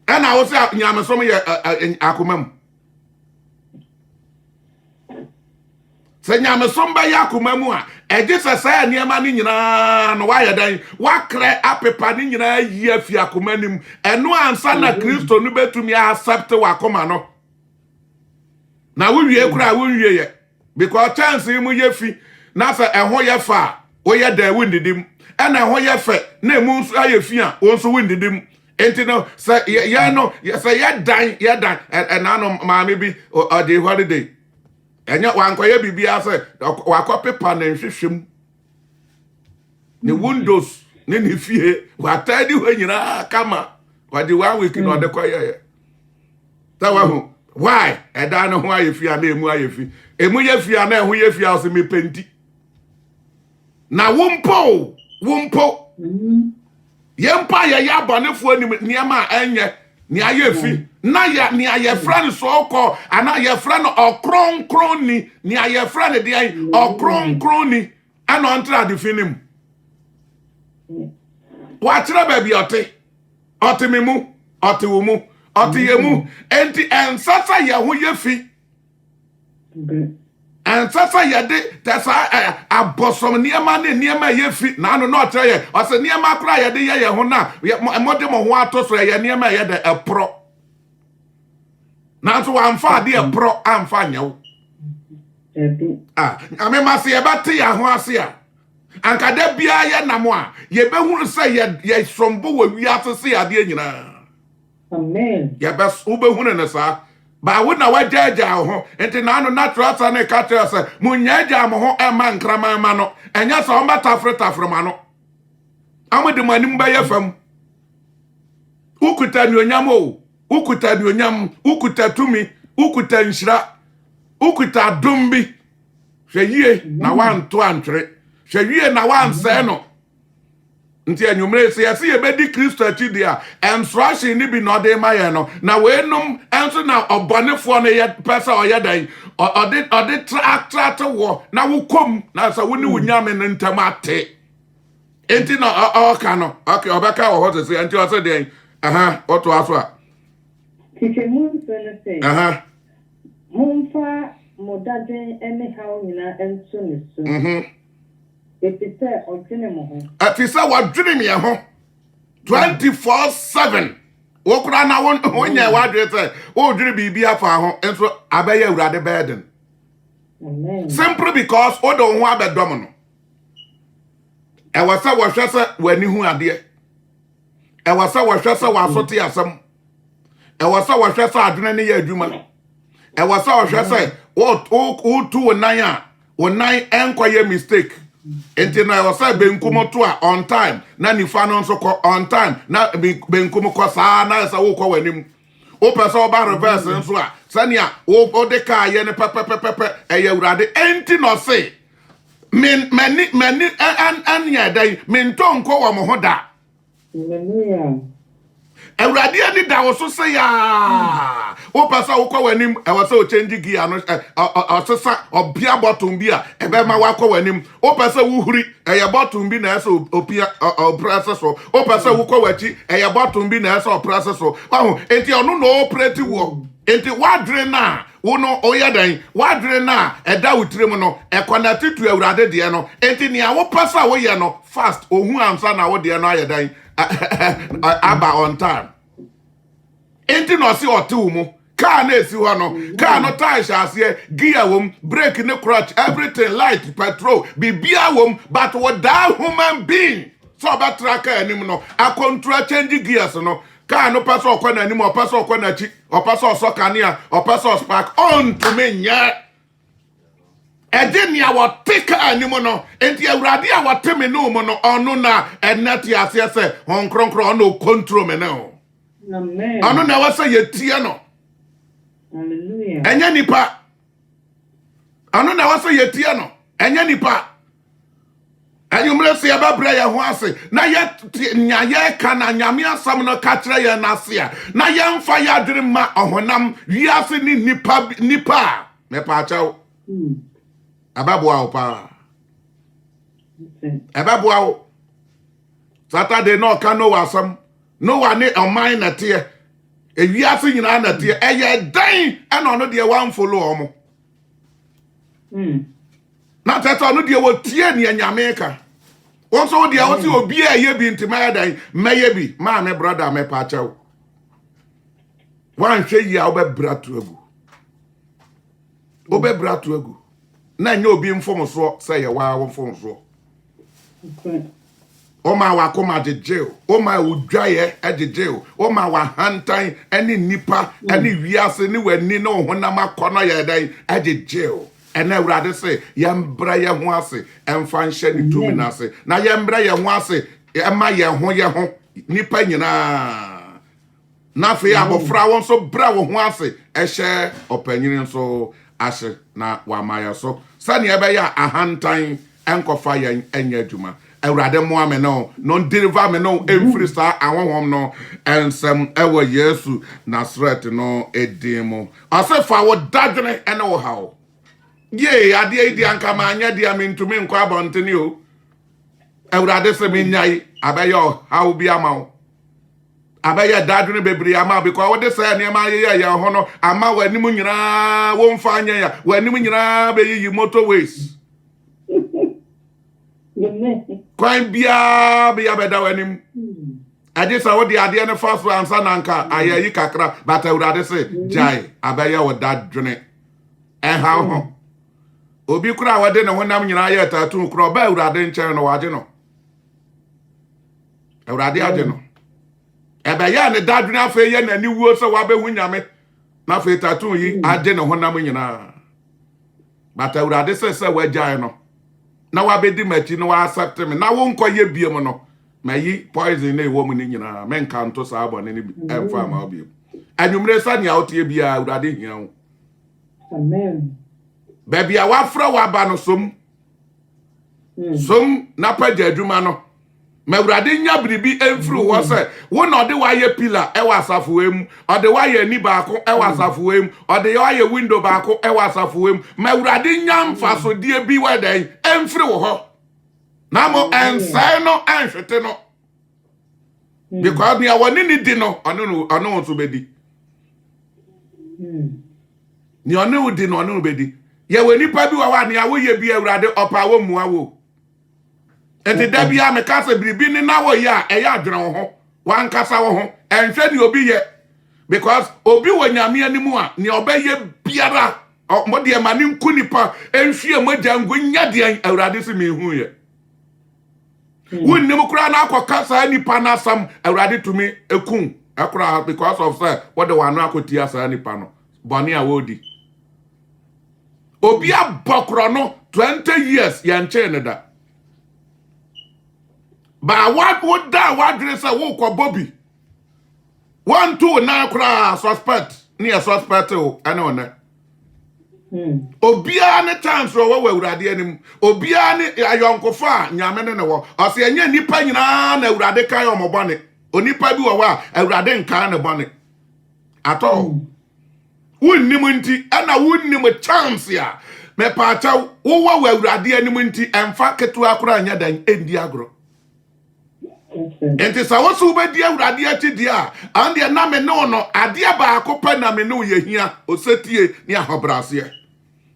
ena wo say nyamesom ye akomam se nyamesom ba yakomam a eje sesa eni ema ni nyina no wa ye dan wa kre apepa ni nyina yi afi akomanim eno ansa na Kristo no betumi accept wa koma no na wo wie kura wo wie ye because chance mu ye fi na se eho ye fa wo ye da wo ndidim ena eho ye fe na emu nso aye fi a wo nso wo ndidim enti no se ye no se ye dan na no maame bi o de holiday enya wankoye bibia se wakopepa na nhwehwem ne windows ne ne fie watadi ho nyina kama wadi 1 week no de koye tawa ho why eda no ho ayefia na emu ayefi emu yefia na ho yefia so mepenti na wumpo yempa ye ya bonefo niema enye ni ayefi na ya ni ayefra so okọ ana ayefra no okronkron ni ayefra ne de ai okronkron ni ana ontra de finim wa kire ba bi ote memu ote wo mu ote yemu enti ensasa ye ho yefi and sasa yɛde tɛsa abɔsɔm nneɛma ne nneɛma yɛfi naano na ɔkyerɛ yɛ ɔsɛ nneɛma kora yɛde yɛ ho na mmɔde mo ho ato so yɛ nneɛma yɛde ɛporɔ nanso wamfa ade ɛporɔ amfa nyɛ wo amema se yɛbɛte yɛ ho ase a anka da biara yɛ nam a yɛbɛhunu sɛ yɛ sombo wɔ wiase se adeɛ nyinaa Amen. wobɛhunu ne saa ba wo na wagyaagyaa wo ho nti naano natural sa ne ka kyerɛ sɛ monyaagyaa mo ho ɛma nkraman ma no ɛnyɛ sɛ wɔmbɛtafretafre ma no amode mo anim bɛyɛ fam wokuta anuonyam o wokuta anuonyam wokuta tumi wokuta nhyira wokuta adom bi hwɛ yie na wanto antwere hwɛ yie na wansɛe no nti anwumere sɛ yɛse yɛbɛdi kristo akyi di a ɛnsorahye ne bi na ɔde ma yɛn no na weinom ɛnso na ɔbɔnefoɔ no pɛ sɛ ɔyɛ dan ɔde trate wɔ na wokɔm na sɛ wo ne wo nyame no ntam ate enti na ɔka no ɔbɛka wɔ hɔ te sɛ nti ɔsɛ deɛn ɔtoa so a Teacher Moon said, Momfa Modadin any how in and soon. If it's a or cinema. If it's a what dream ye ho 24/7. Wokra na won ye wadwe say o dream bibia fa ho enso abeye urade burden. Amen. Simply because o do ho abedom no. E wasa wo hwe se wani hu ade. E wasa wo hwe se wasote asem. E wasa wo hwe se adwene ne ye adwuma. E wasa wo hwe se o tu wonan a wonan enkoye mistake. Enti na wasa benkumo to a on time na nifa no nso ko on time na benkumo ko saa na sa wo ko wanim o pese oba reverse nso a sania o de ka ye ne pepepepe eye urade enti no se mani an ya dai min to nko wo mo ho da Hallelujah. Awurade ani da wo so se ya wo pasa wo kwa wanim e wo se o change gear no osesa obia bottom bi a e be ma wa kwa wanim wo pasa wo huri e ye bottom bi na so opia press so wo pasa wo kwa wachi e ye bottom bi na so press so wahu enti onu no operate wo enti wadre na wo no oyedan wadre na e da wutrem no e connect to Awurade de no enti nia wo pasa wo ye no fast ohu ansa na wo de no ayedan aba on time enti no si otu mu car na esi ho no car no tire shase gear wom brake ne clutch everything light petrol bibia wom but what that human being so about tracker anim no a control change gears no car no pass okwa na anim o pass okwa na chi o pass osokania o pass spark on to me nya Edenia wa tika animo no enti Awurade a wateme no mo no ono na enati ase se hon kronkro ono control me no Amen. ono na wasa yetie no Hallelujah. enya nipa ono na wasa yetie no enya nipa anyumre se yababra ya ho ase na ye nyaye ka na nyame asam no ka kire ye na ase a na ye mfa ya adwere ma ohonam wiase ni nipa me pa achawo Ababoa opa. Ababoa o. Saturday no ka no wasam. No one ne oman na tie. Ewiase nyina na tie. Eye dan and ono de wan follow omo. Na tete ono de wo tie ne anyame ka. Won so de wo ti obi a ye bi ntima dan meye bi. Ma me brother me pa chawo. Wan hwe yi a obebra to agu. Obebra to agu. Na nye obi mfom so say ye wa mfom so o ma wa koma jeje o ma udwaye ejeje o ma wa hantan eni nipa eni wiase ni wani na honam akono ye dan ejeje ena Awurade say yembra ye ho ase emfa nhye ni tumi na ase na yembra ye ho ase ema ye ho nipa nyina na fe abofra won so bra wo ho ase ehye opanyini so ashe na wamaya so sani ebe ya ahantan enkofa ya enya adwuma Awurade mo ame no deliver me no emfiri sa awonwom no ensem ewo Yesu Nazareth no edimo asefa wo dadwene ene wo hawo ye ade idi anka ma anya dia mentumi nkwa abontene o Awurade se me nyai abeyo hawo bi amawo abɛyɛ dadwene bebree ama because wode sɛ nneɛma yɛyɛ ho no ama w'anim nyinaa wɔmfa anyɛ ya w'anim nyinaa bɛyiyi motorways kwan biara bɛyɛ bɛda w'anim agye sɛ wode adeɛ no fa so ansa na nka ayɛ yi kakra but awurade se gyae abɛyɛ wo dadwene ɛha ho obi kura wɔde ne honam nyinaa yɛ tattoo kura ɔba awurade nkyɛn no wagye no awurade agye no ɛbɛyɛ ne dadwene afei yɛ n'ani wuo sɛ wabɛhu nyame na afei tattoo yi agye ne honam nyinaa but awurade sɛ wagyae no na wabɛdi m'akyi no wa-accept me na wonkɔ yɛ biem no mayi poison na ɛwɔ mu ne nyinaa menka nto saa bɔne ne ɛmfa ma obiem anwummerɛ sɛ nea wotie biara awurade hia wo Amen. baabi a wafrɛ waba no som na pagya adwuma no ma awurade nya biribi ɛmfiri wɔ sɛ wo na ɔde wayɛ pila ɛwɔ asafoa mu ɔde wayɛ ani baako ɛwɔ asafoa mu ɔde wayɛ window baako ɛwɔ asafoa mu ma awurade nya mfasodeɛ bi wɔ dɛn ɛmfiri wɔ hɔ na mo ɛnsɛe no ɛnhwete no because nea wɔne ne di no ɔno nso bɛdi nea ɔne wo di no ɔno bɛdi yɛwɔ nipa bi wɔ hɔ a nea woyɛ bi awurade ɔpa wɔ mmua wo enti da bia meka sɛ biribi ne na wɔyɛ a ɛyɛ adwene wo ho wankasa wo ho ɛnhwɛ ne obi yɛ because obi wɔ nyame anim a nea ɔbɛyɛ biara mɔdeɛ ma ne nku nipa ɛnhwie mogya ngu nya deɛn awurade se mehu yɛ wonnim koraa na akɔka saa nipa no asam awurade tumi ekum ɛkora because of sɛ wɔde wano akɔtia saa nipa no bɔne a wɔdi obi abɔ korɔ no 20 years yɛnkyee ne da ba woda wadwene sɛ wokɔbɔ bi wanto na koraa suspect ne yɛ suspect o ɛne ɔnɛ obiara ne chance wɔ awurade anim obiara ne ayɔnkofo a nyame ne wɔ ɔsɛ ɛnyɛ nipa nyinaa na awurade kan ɔmɔbɔne onipa bi wɔ hɔ a awurade nkan ne bɔne atɔ wonnim nti ɛna wonnim chance a mepaakyɛw wowɔ wɔ awurade anim nti ɛmfa ketewa koraa nyɛ dan ɛndi agorɔ enti sɛ wo so wobɛdi awurade akyi deɛ a andeɛ na me ne wo no adeɛ baako pɛ na me ne wo yɛhia ɔsɛtie ne ahɔbraseɛ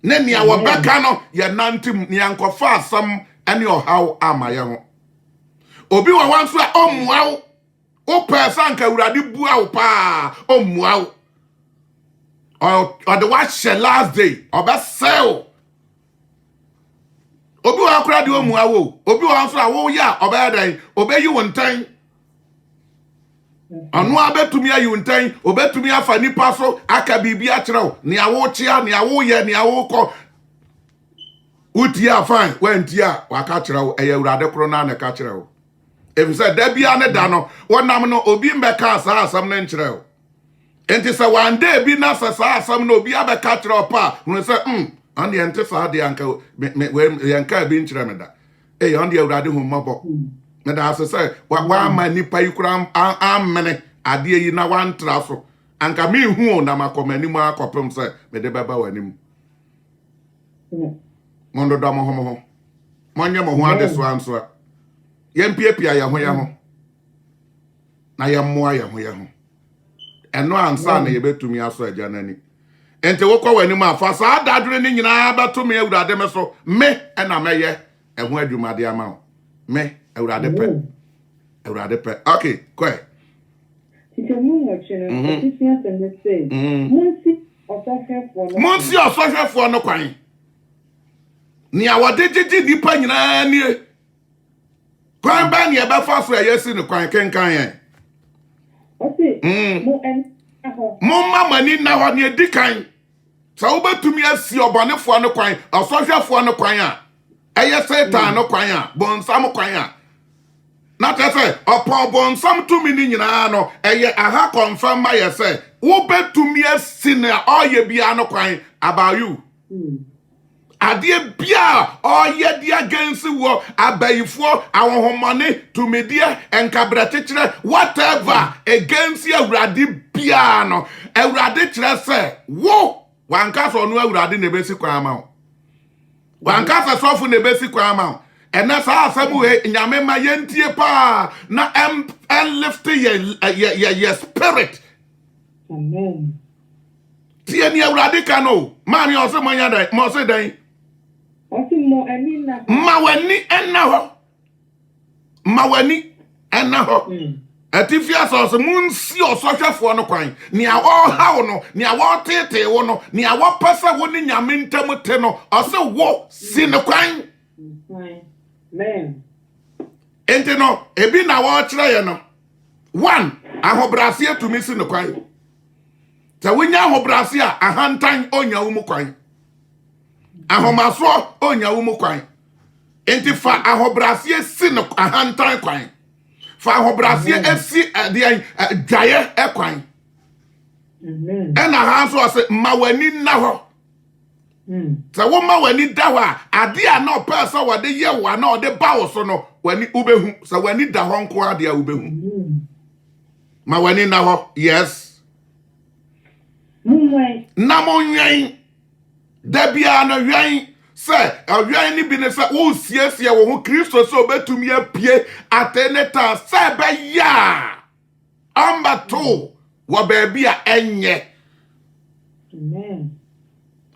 ne nea wɔbɛka no yɛ nantim nea nkɔfa asɛm ne ɔhaw ama yɛ ho obi wɔ hɔ nso a ɔmmua wo wopɛɛ sɛ anka awurade bua wo paa ɔmmua wo ɔde wahyɛ last day ɔbɛsɛe wo obi wɔ akora de ɔmmua wo obi wɔ nso a woyɛ a ɔbɛyɛ dɛn ɔbɛyi wo ntɛn ɔno abɛtumi ayi wo ntɛn ɔbɛtumi afa nipa so aka biribi akyerɛ wo nea wokyea nea woyɛ nea wokɔ wotie a fine wantie a waka kyerɛ wo ɛyɛ awurade koro na ka kyerɛ wo ɛfisɛ da bia ne da no wɔnam no obi mbɛka saa asɛm no nkyerɛ wo enti sɛ wanda bi na sɛ saa asɛm no obi abɛka kyerɛ wo pa hunu sɛ ɔne yɛnte saa deɛ anka yɛnka bi nkyerɛ me da ɔne deɛ awurade hu mmɔbɔ meda ase sɛ waama nipa yi kora amene adeɛ yi na wantra so anka mehu na makɔ m'anim akɔpem sɛ mede bɛba w'anim mondodɔ mo ho monyɛ mo ho adesoa nsoa yɛmpiapia yɛ ho na yɛmmoa yɛ ho ɛno ansa na yɛbɛtumi aso agya n'ani enti wokɔ w'anim a fa saa dadwene ne nyinaa bɛto me awurade me so me ɛna mɛyɛ ɛho adwumade ama wo me awurade pɛ okay kɔɛ monsi ɔsɔhwɛfoɔ no kwan nea wɔde gyegye nipa nyinaa nie kwan bɛ ne ɛbɛfa so ɛyɛ si ne kwan kenkan yɛn momma mani na hɔ ne edi kan sɛ wobɛtumi asi ɔbɔnefoɔ no kwan ɔsɔhwɛfoɔ no kwan a ɛyɛ satan no kwan a bɔnsam kwan a na kyerɛ sɛ ɔpɔ bɔnsam tumi ne nyinaa no ɛyɛ aha kɔmfam ma yɛ sɛ wobɛtumi asi ne ɔyɛ biara no kwan about you adeɛ bia ɔyɛ de against wɔ abayifoɔ ahohomɔne tumideɛ nkabra kyekyerɛ whatever against awurade bia no awurade kyerɛ sɛ wo wanka sɛ ɔno awurade na ɛbɛsi kwan ama wo wanka sɛ sɔfo na ɛbɛsi kwan ama wo And that's how some way nyame ma yentie pa na lift your spirit. Amen. Tie ni awurade ka no. Ma mi ose mo nya dai, mo se dan. Oti mo ani na. Ma wani enna ho. Ma wani enna ho. Atifia so munsi osohwefo no kwan. Ni awo hawo no, ni awo tete wo no, ni awo pasa wo ni nyame ntam te no, ose wo si ne kwan. Amen. Enti no, ebi na wo kire ye no. 1, ahobrase atumi si ne kwan. Te wonya ahobrase a ahantan onya wo mu kwan. Ahomaso onya wo mu kwan. Enti fa ahobrase si ne ahantan kwan. Fa ahobrase esi de dwaye ekwan. Amen. Ena ha so ase mawani na ho. Te wo mawani da ho a ade a na opesa wode ye wa na ode ba wo so no wani ubehu. Se wani da ho nko ade a ubehu. Mawani na ho. Yes. Munwe. Na monwen. Da bia na wen se awen ni bi ne se wo siesie wo ho Kristo se obetumi apie ateneta se be ya amba to wo ba bia enye. Amen.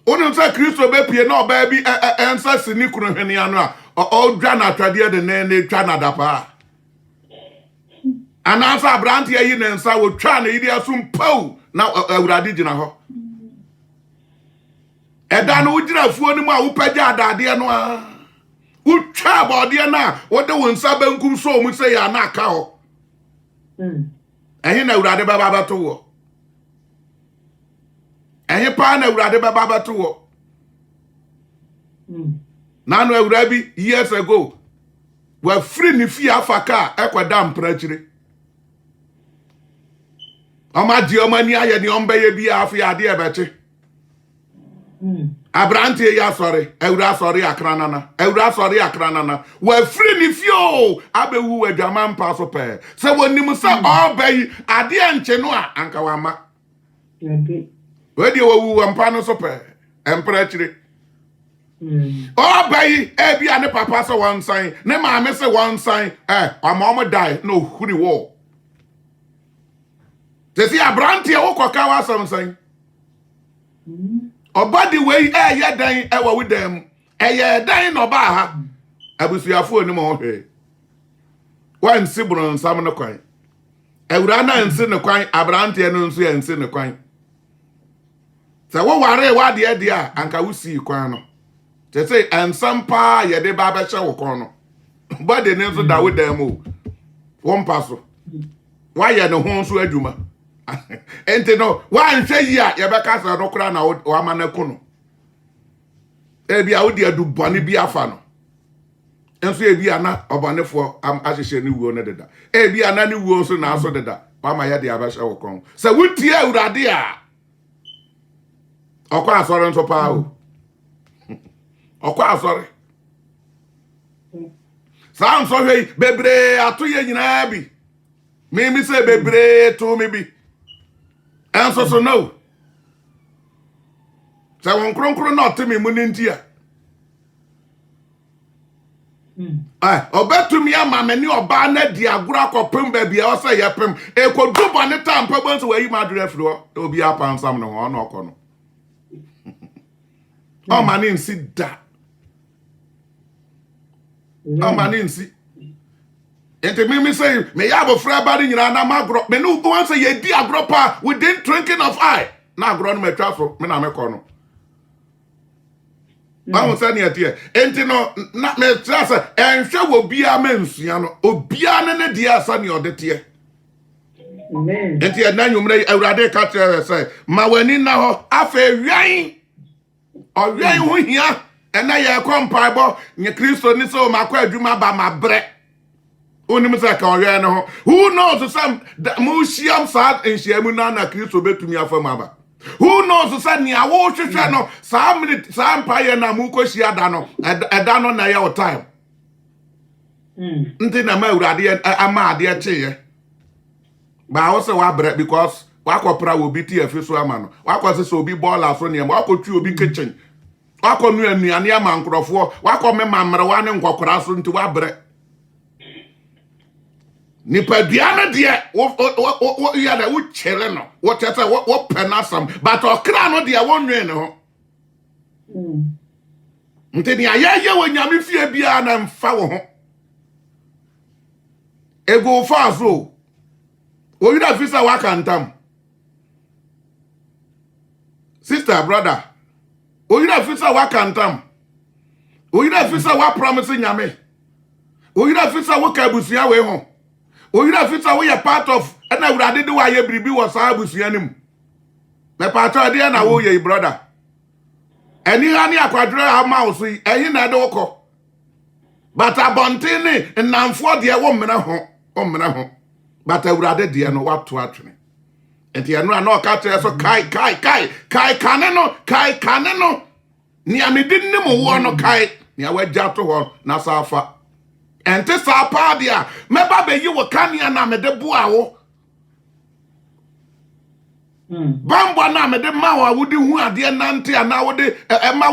Onu se Kristo be pie na oba bi ensa sini kunu hwene anu a o dwa na atwade de ne twa na dapa anasa abrante yi ne nsa wo twa na yidi asum pau na awurade gina ho. Eda no ugira fuo ni mu a upaja adade no a utwa abode na wode wonsa bankum so mu se ya na aka ho. Ehe na awurade baba bato wo. Ehe pa na awurade baba bato wo. Na no awurabi years ago wa free ni fi afaka ekwada mprachire. Oma di oma ni aye ni ombaye bi afi ade ebeche. Abrante ya sorry, ewura sorry akranana. Ewura sorry akranana. We free ni fio abewu adwama mpa so pe. Se wonim se obey ade anche no a anka wama. Okay. We de wo mpa no so pe. Empra chire. Obey e bia ne papa so one sign, ne maame se one sign, amom die no huri wo. Te si abrante wo koka wa some sign. Obadi wey ye dan ewa wi dem eye dan no ba ha abusuafo ni mo hwe wan sibro nsam no kwan ewura na nsi ne kwan abrante no nso ye nsi ne kwan se wo ware wa de a anka wusi kwan no te say ansam pa ye de ba ba hye wo kwan no body ne nso da wi dem o won paso wa ye ne ho nso adwuma ente no wan hwe yi a ye be ka sa no kura na o amanako no e bia wo de adu bone bi afa no enso e bia na obonefo ahihye ni wuo ne deda e bia na ni wuo so na aso deda wa ma ye de abahye wo kon se wutie awurade a okwa asore nso pa o okwa asore sa nso hwe bebre ato ye nyina bi mi se bebre to mi bi enso so no sa won kronkron na otemi mu nintia obetumi ama mani oba na di agura kopem ba bia o se yepem e ko dubo ne tampa bonso wa yi madure fro obi apansam no ho na okono o mani nsi da o mani nsi ente me say me ya bofra ba nyina na magro me no wan say ye di agro pa within drinking of eye na agro no metwa so me na me kono ba say ne atie ente no na me tra say enhwe wo bia mansua no obia ne dia asa ne odete Amen. ente na nwumre awurade ka tere say ma wani na ho afa wian o wian ho hia ena ye kompaibo nye Kristo ni so makwa adwuma ba mabre onim say ka owe no ho who knows some mushiam sad enhiamu na Kristo betumi afam aba who knows say ni awo hwehwe no saa minute saa mpaye na mu koshi ada no eda no na ya time nti na ma awurade ama ade cheye ba wo say wa bre because wa kopra obi ti afi so ama no wa kwase so obi ball aso ne ma wa kotwi obi kitchen Wako nu anuane ama nkrofo, wako me mamrewa ne nkokora so nti wabre. Nipadua no de wo ya da wo chere no. Wo tete wo penasam, but okra no de wo nwe ne ho. Nti ni ayeye wo nyame fie bia na mfa wo ho. Ego fa so. O yira fisa wakantam. Sister, brother. O yira fisa wakantam. O yira fisa wa promise nyame. O yira fisa wo ka abusia we ho. O yira fisa wo ye part of na awurade de wa ye biribi wo sa abusia nim. Me part of there na wo ye brother. Eni hani akwadre ama wo so ehi na de woko. But abonten ni nnamfo de wo mmena ho, o mmena ho. But awurade de no wato atwene. Enti enu na o ka tere so kai kane no ni amedin ne mo wo no kai ni awagya to ho na safa enti sa pa dia meba be yi wo kane na mede bua wo bambo na mede ma wo wudi hu ade nante ana wo de ma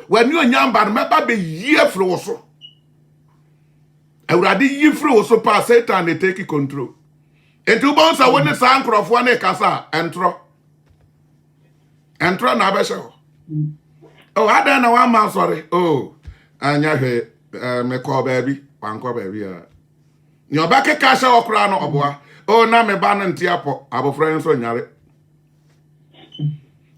wani onyamba meba be yi afro wo so awurade yi fro wo so pa Satan dey take control. Enti ubon sa woni sa nkrofo na kasa entro na abeshe ho. Oh, ada na wa man sorry. Oh, anya hwe me call baby, wan call baby ah. Ni obake ka sha okra no oboa. Oh, na me ba no ntiapo, abofra nso nyare.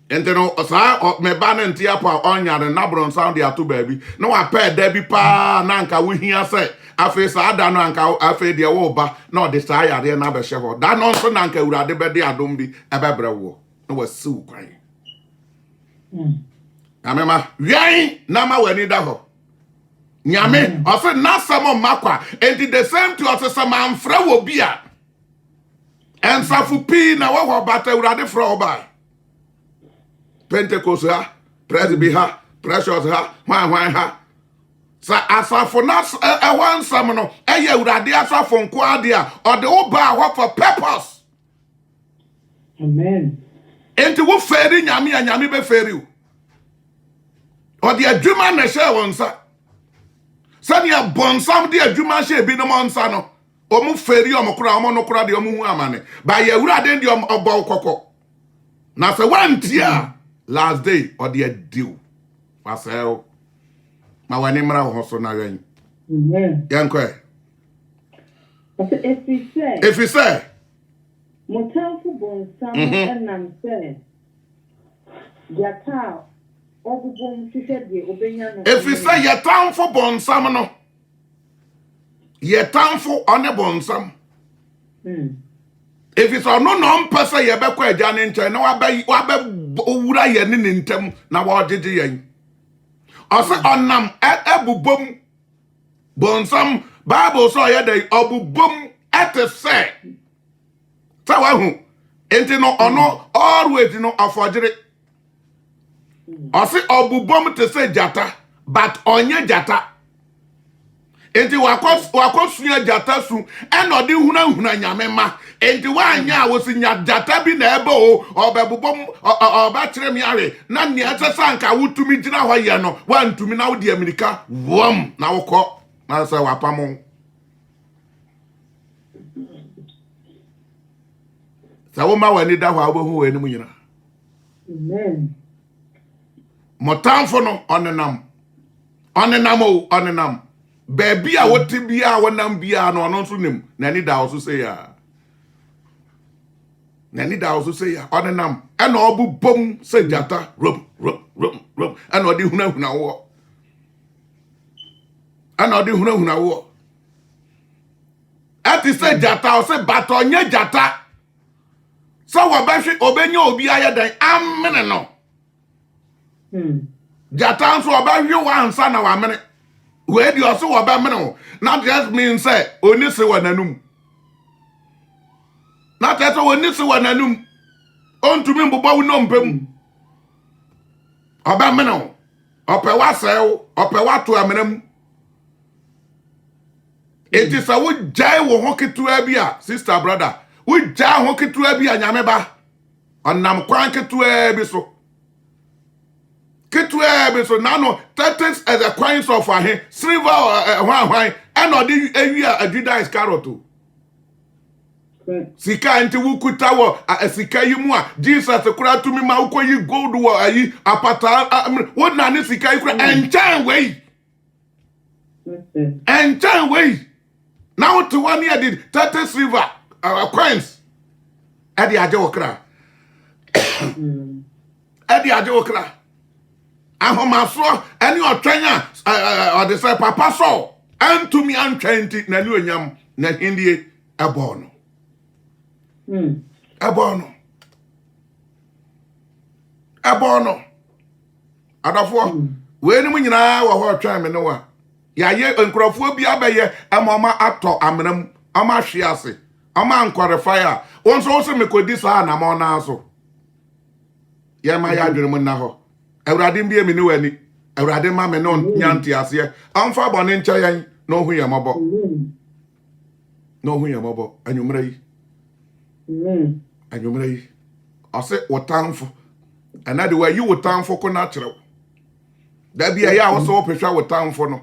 Enti no sa me ba no ntiapo onyare na bron sound ya to baby. No wa pa da bi pa na nka wo hia se afi sa ada no anka afi de wo ba na o de sa yare na behye ho da no nso na nka urade be de adom bi ebebre wo no wasiw kwan amema wian na ma wani da ho nyame o se na samo makwa and the same to us some amfra wo bia ensafu pi na wo ho bata urade fra oba Pentecost ha presby ha precious ha hwan ha sa asafo na ewansam no eye urade asafo nko ade a ode wo ba ho for purpose. Amen. Enti wo feri nyame ya nyame be feri wo. Ode adwuma na hye wonsa. Sani ya bonsam de adwuma hye bi no monsa no. Omu feri omukura omo no kura de omu hu amane. Ba ye urade de obo kokko. Na se wantia last day ode adiu. Wasel ma wani mra ho so na yan. Amen. Yankwe. If you say Motamfo bonsam enam se yata obubom hwehwe de obenya no. If you say yatamfo bonsam no yatamfo one bonsam. If it's no mpesa ye be kwa agya ne nche na wa be owura ye ne ntem na wa ogege yen. Ose onam ebubom bonsam Bible so ye dey obubom etese tawa hu enti no ono always no afojire ose obubom te se jata but onye jata enti wakosua jata su enodi huna nyame ma enti wanya wo sinya jata bi na ebe o obebubom oba kire mi are na ne atesa nka wutumi gina ho ye no wantumi na wo di America wom na wokọ na se wapamo sawo ma wani da ho abohu we ni mu nyina. Amen. Motamfo no onenam baby a woti bia wonam bia no ono nso nim na ni da oso se ya onenam ena obu bom se jata rom ena odi hunahuna wo ati se jata o se bato nye jata so wo behwe obenya obi ayedan amene no jata nso obehwe wansa na wamene we di oso wo be mene na just mean say oni se wananum na tete oni se wananum ontumi mbobwa wo no mpem obe mene ope wasew ope watu amenam eti sa wo jai wo hoketu abia sister brother wo jai hoketu abia nyame ba onam kwan ketu abi so Ketwe be so now no 30 as a coins of a silver why and or the area a Judas carrot. Sika nti wukuta wo sika yi mu a Jesus kura to me ma ukoyi gold wo ayi apata wo na ne sika yi kura enchan wey now to 1 year did 30 silver coins ade aje wo kra ade aje wo kra ahoma so ene otwan a ode say papa so antumi antwan ti na ni onyam na hindie ebo no Ebono. Adafo. We ni mu nyina wo ho twan me ne wa. Ya ye nkrofo bi abaye amoma ato amram ama hwe ase. Ama ankware a won so me kodi sa na mo na so. Ye ma ya dwene mu na ho. Awurade mbie me ne wani. Awurade ma me no nyanti ase. Amfa bone ncha yan no hu ye mobo. No hu ye mobo anwumra yi. Anyumre yi ose wotanfo ana de wa yi wotanfo ko na kire da bia ya wo so opehwa wotanfo no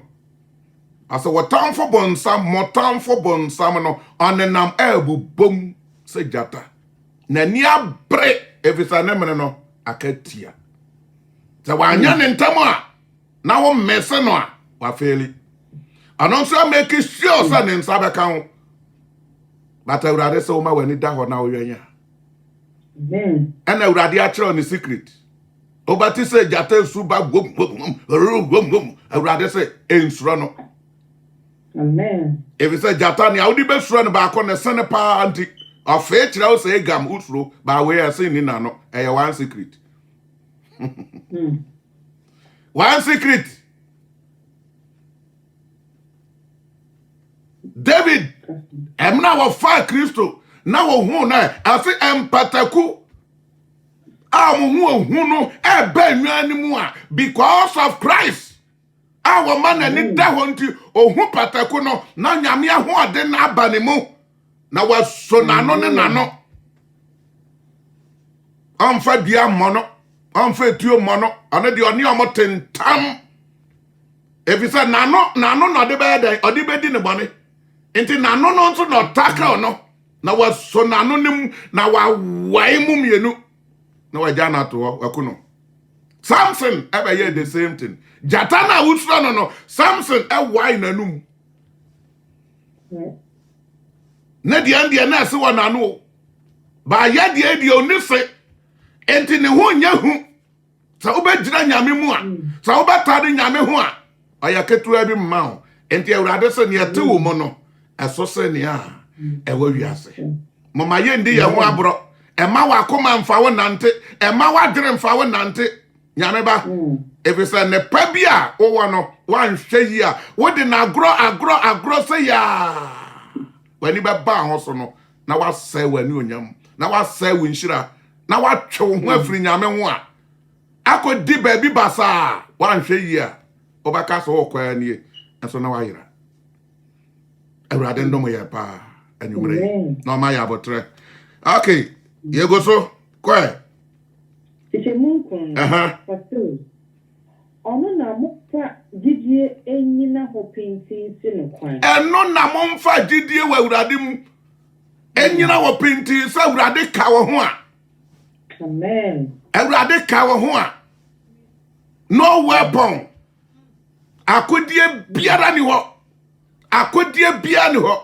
ase wotanfo bonsam motanfo bonsam no onenam ebubom se jata na ni abre efisa ne mene no akatia za wanya ne ntam a na wo mese no a wa feli anonso make sure sa ne nsa beka ho But Urade so ma when it da ho na oyanya. Amen. And Urade a kire on the secret. Obati say jata suba gum. Urade say ensuro no. Amen. If you say jata ni awudi be suro no ba ko ne sene pa anti. Afa kire o say gam usuro ba we say ni na no. E one secret. One secret. David emna wo fa Kristo na wo hu na ase empataku amu hu no e ba nwan mu a because of Christ our man ni da ho nti ohun pataku no na nyame ho ade na abane mu na waso na no ne na no amfa dia mono amfa tuo mono ane de oni omotentam efisa na no de be den odi be di ne bone Inti na no nso no taka no na waso na no nim na wa wai mu mienu na waja na to wakuno Samson ebe the same thing jata na usro no Samson wai na num na die na se wa na no ba ya die onise enti ne ho nya hu sa obejira nyame mu a sa obetade nyame ho a ayaketu abi mma ho enti Awurade se ne yete wo mo no Esose ni a ewa wiase mama ye ndi ye ho abro ema wa koma mfa wo nante ema wa dere mfa wo nante nyame ba efisa ne pa bia wo wo no wan hwe yi a wo de na agro se ya wani ba ba ho so no na wa se wani onyam na wa se wo nhira na wa twe wo ho afiri nyame ho a akodi ba bi basa wan hwe yi a obaka so wo kwa nie enso na wa yira Awurade ndomo ya pa anyumre no ma ya botre okay yego so kwa Munkum pasto ono na mfa gidie enyina ho pinti se no kwan eno na momfa gidie wa Awurade mu enyina ho pinti se Awurade ka wo ho a Amen Awurade ka wo ho a no weapon akodie biara ni ho akodie bia ni ho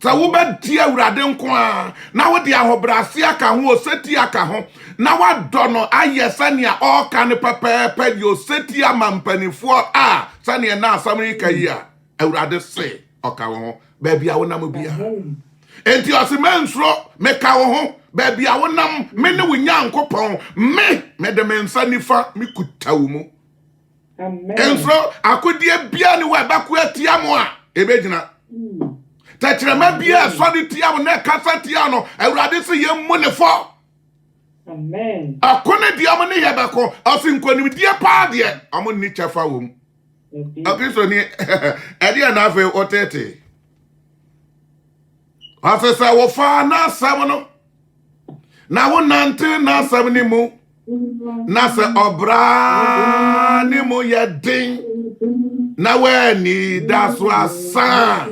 sa wo ba di Awurade nko a na wo de ahobrase aka ho oseti aka ho na wa dono ayesa ne a o ka ne pepepe di oseti amampanifo a sa ne na asamri ka yi a Awurade se o ka ho ba bia wo nam bia enti osimensro me ka wo ho ba bia wo nam me ne wo nyankopon me de mensa nifa me kutawo mu Amen ensro akodie bia ni wa ba ko atia mo a ebegina tachirema bia so de tia mo na kasa tia no Awurade se ye mu ne fo Amen akone dia mo ne ye beko osinkonim die pa de amo ni chafa wom akristo ni ede na afa otete asesa wo fa na sam no na wo nante na sam ni mu na sɛ ɔbraa ne mu yɛ den na w'ani da so asa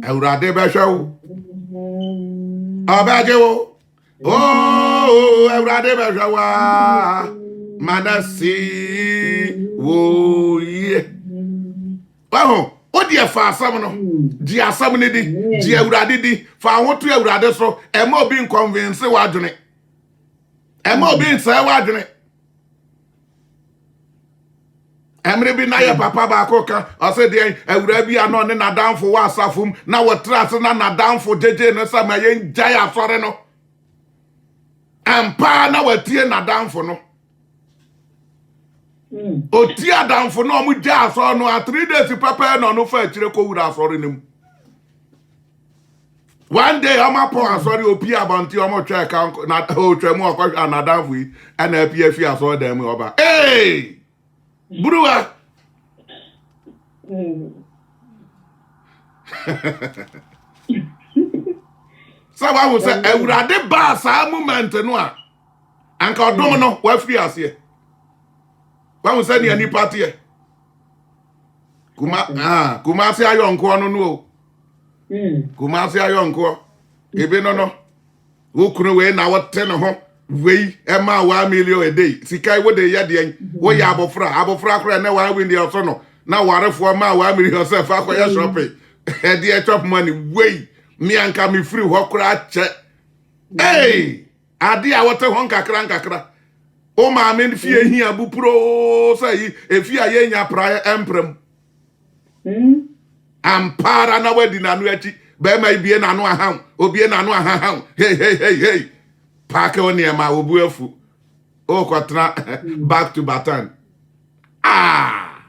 awurade bɛhwɛ wo ɔbɛgye wo awurade bɛhwɛ wo a mana si wo yie waho odi ɛfa asɛm no di asɛm ne di di awurade di fa ho to awurade so ɛma obi nconvince w'adwene ɛma obi nsɛe w'adwene Emre bi na ye papa baako ka ɔsɛ deɛ awura bi ano ne nadamfo wɔ asafom na wɔtra ase na nadamfo jeje no sɛ ma yɛn gyae asɔre no ampa na watie nadamfo no oti adamfo no ɔmo gya asɔre no a 3 days papa na ɔno fa akyire kɔ wura asɔre no mu one day ɔmo apɔ asɔre opi abanti ɔmo twɛ ka na otwa mu ɔkɔhwɛ nadamfo yi ɛna apie afi asɔre dan mu ɔba Bruwa. Sawa wo se awurade ba saa moment no a anka odom no wa firi ase. Wa wo se ne ani patie. Kuma se ayonko no no. Kuma se ayonko. Ebe no. Wo kunu we na wote no ho. Wei ema 1 million a day sikai wo de ye de wo ya abofra kra na wa win de oso no na warefo ma 1 million self akoya shopping e de chop money wei mi anka mi free ho kra che ade a wote ho nkakra o ma me fie hia bu pro sai e fie aye nya pra emprem ampara na wadi na no achi ba ma ibie na no aham obie na no aham hey Pake on near my obuefu. Oh, quatra back to Batan. I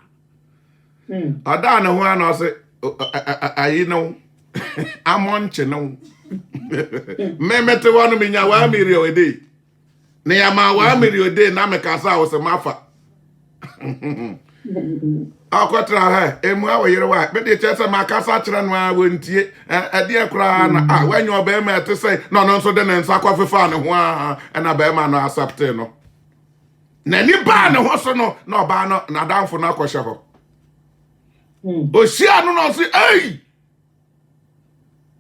don't know one or say, I know. I'm on channel. Memete one me ya 1 million a day. Near my 1 million a day, Namekasa was a maffa. I'll quatra her, and well, you're right. But the chest of my casa wouldn't ye a dear crown. When you're bear to say, no, so then and sacrifice and a bear man accept no. Nanny ban no horse no banner, not down for no question. Oh, she I don't know, say, hey,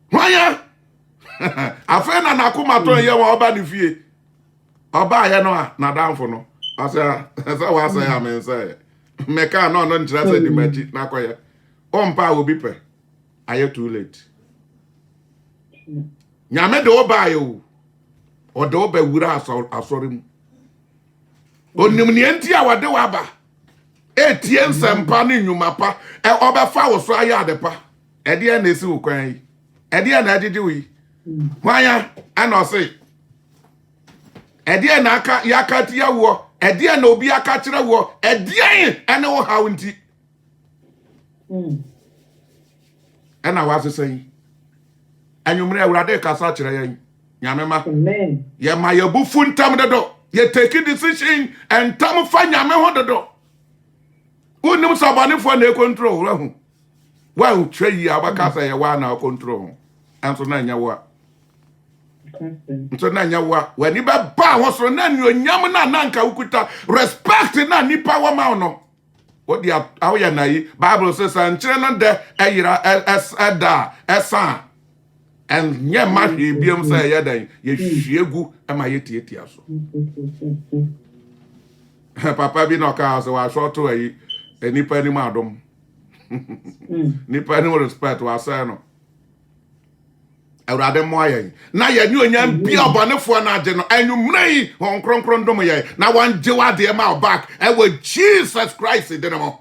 why? I found an akuma to you about the fee. I'll buy no, not down for no. I say, as I was saying, I mean, say. Meka no nkyerɛ sɛ di maji na kwaya ompa obi pɛ aye too late nyame de oba yo o de oba wura asɔre mu onim ne enti a wode waba etie nsempa ne nnwuma pa obefa wo so aye adepa ede na esi wo kwan yi ede na agege wi hwanya ana ɔse ede na aka yakati yawo Edia no bi aka kire wo edia ene wo hawo nti ena wa sesen anyumre awurade kasa kire yan nyame ma amen ye ma ye bufu ntam dodo ye take decision entam fa nyame ho dodo unim sabanefo na control rahu wa hu twa yi abaka sa ye wa na control enso na nya wo nso na nyawa wani ba ho na nyonyam na nanka ukuta respect na nipa wa ma no odi awoya na yi bible says ankyere no de ayira eda esa en nye ma hwe biom say ye dan ye hwiegu ama ye tietia so papa bi no ka so wa shoto ayi nipa ni ma adom nipa ni respect wa say no awurade mo ayen na ye ni onyam bia obonefo na age no anwumrei hon kronkron dom ye na wan je wade ma back e wo Jesus Christ de no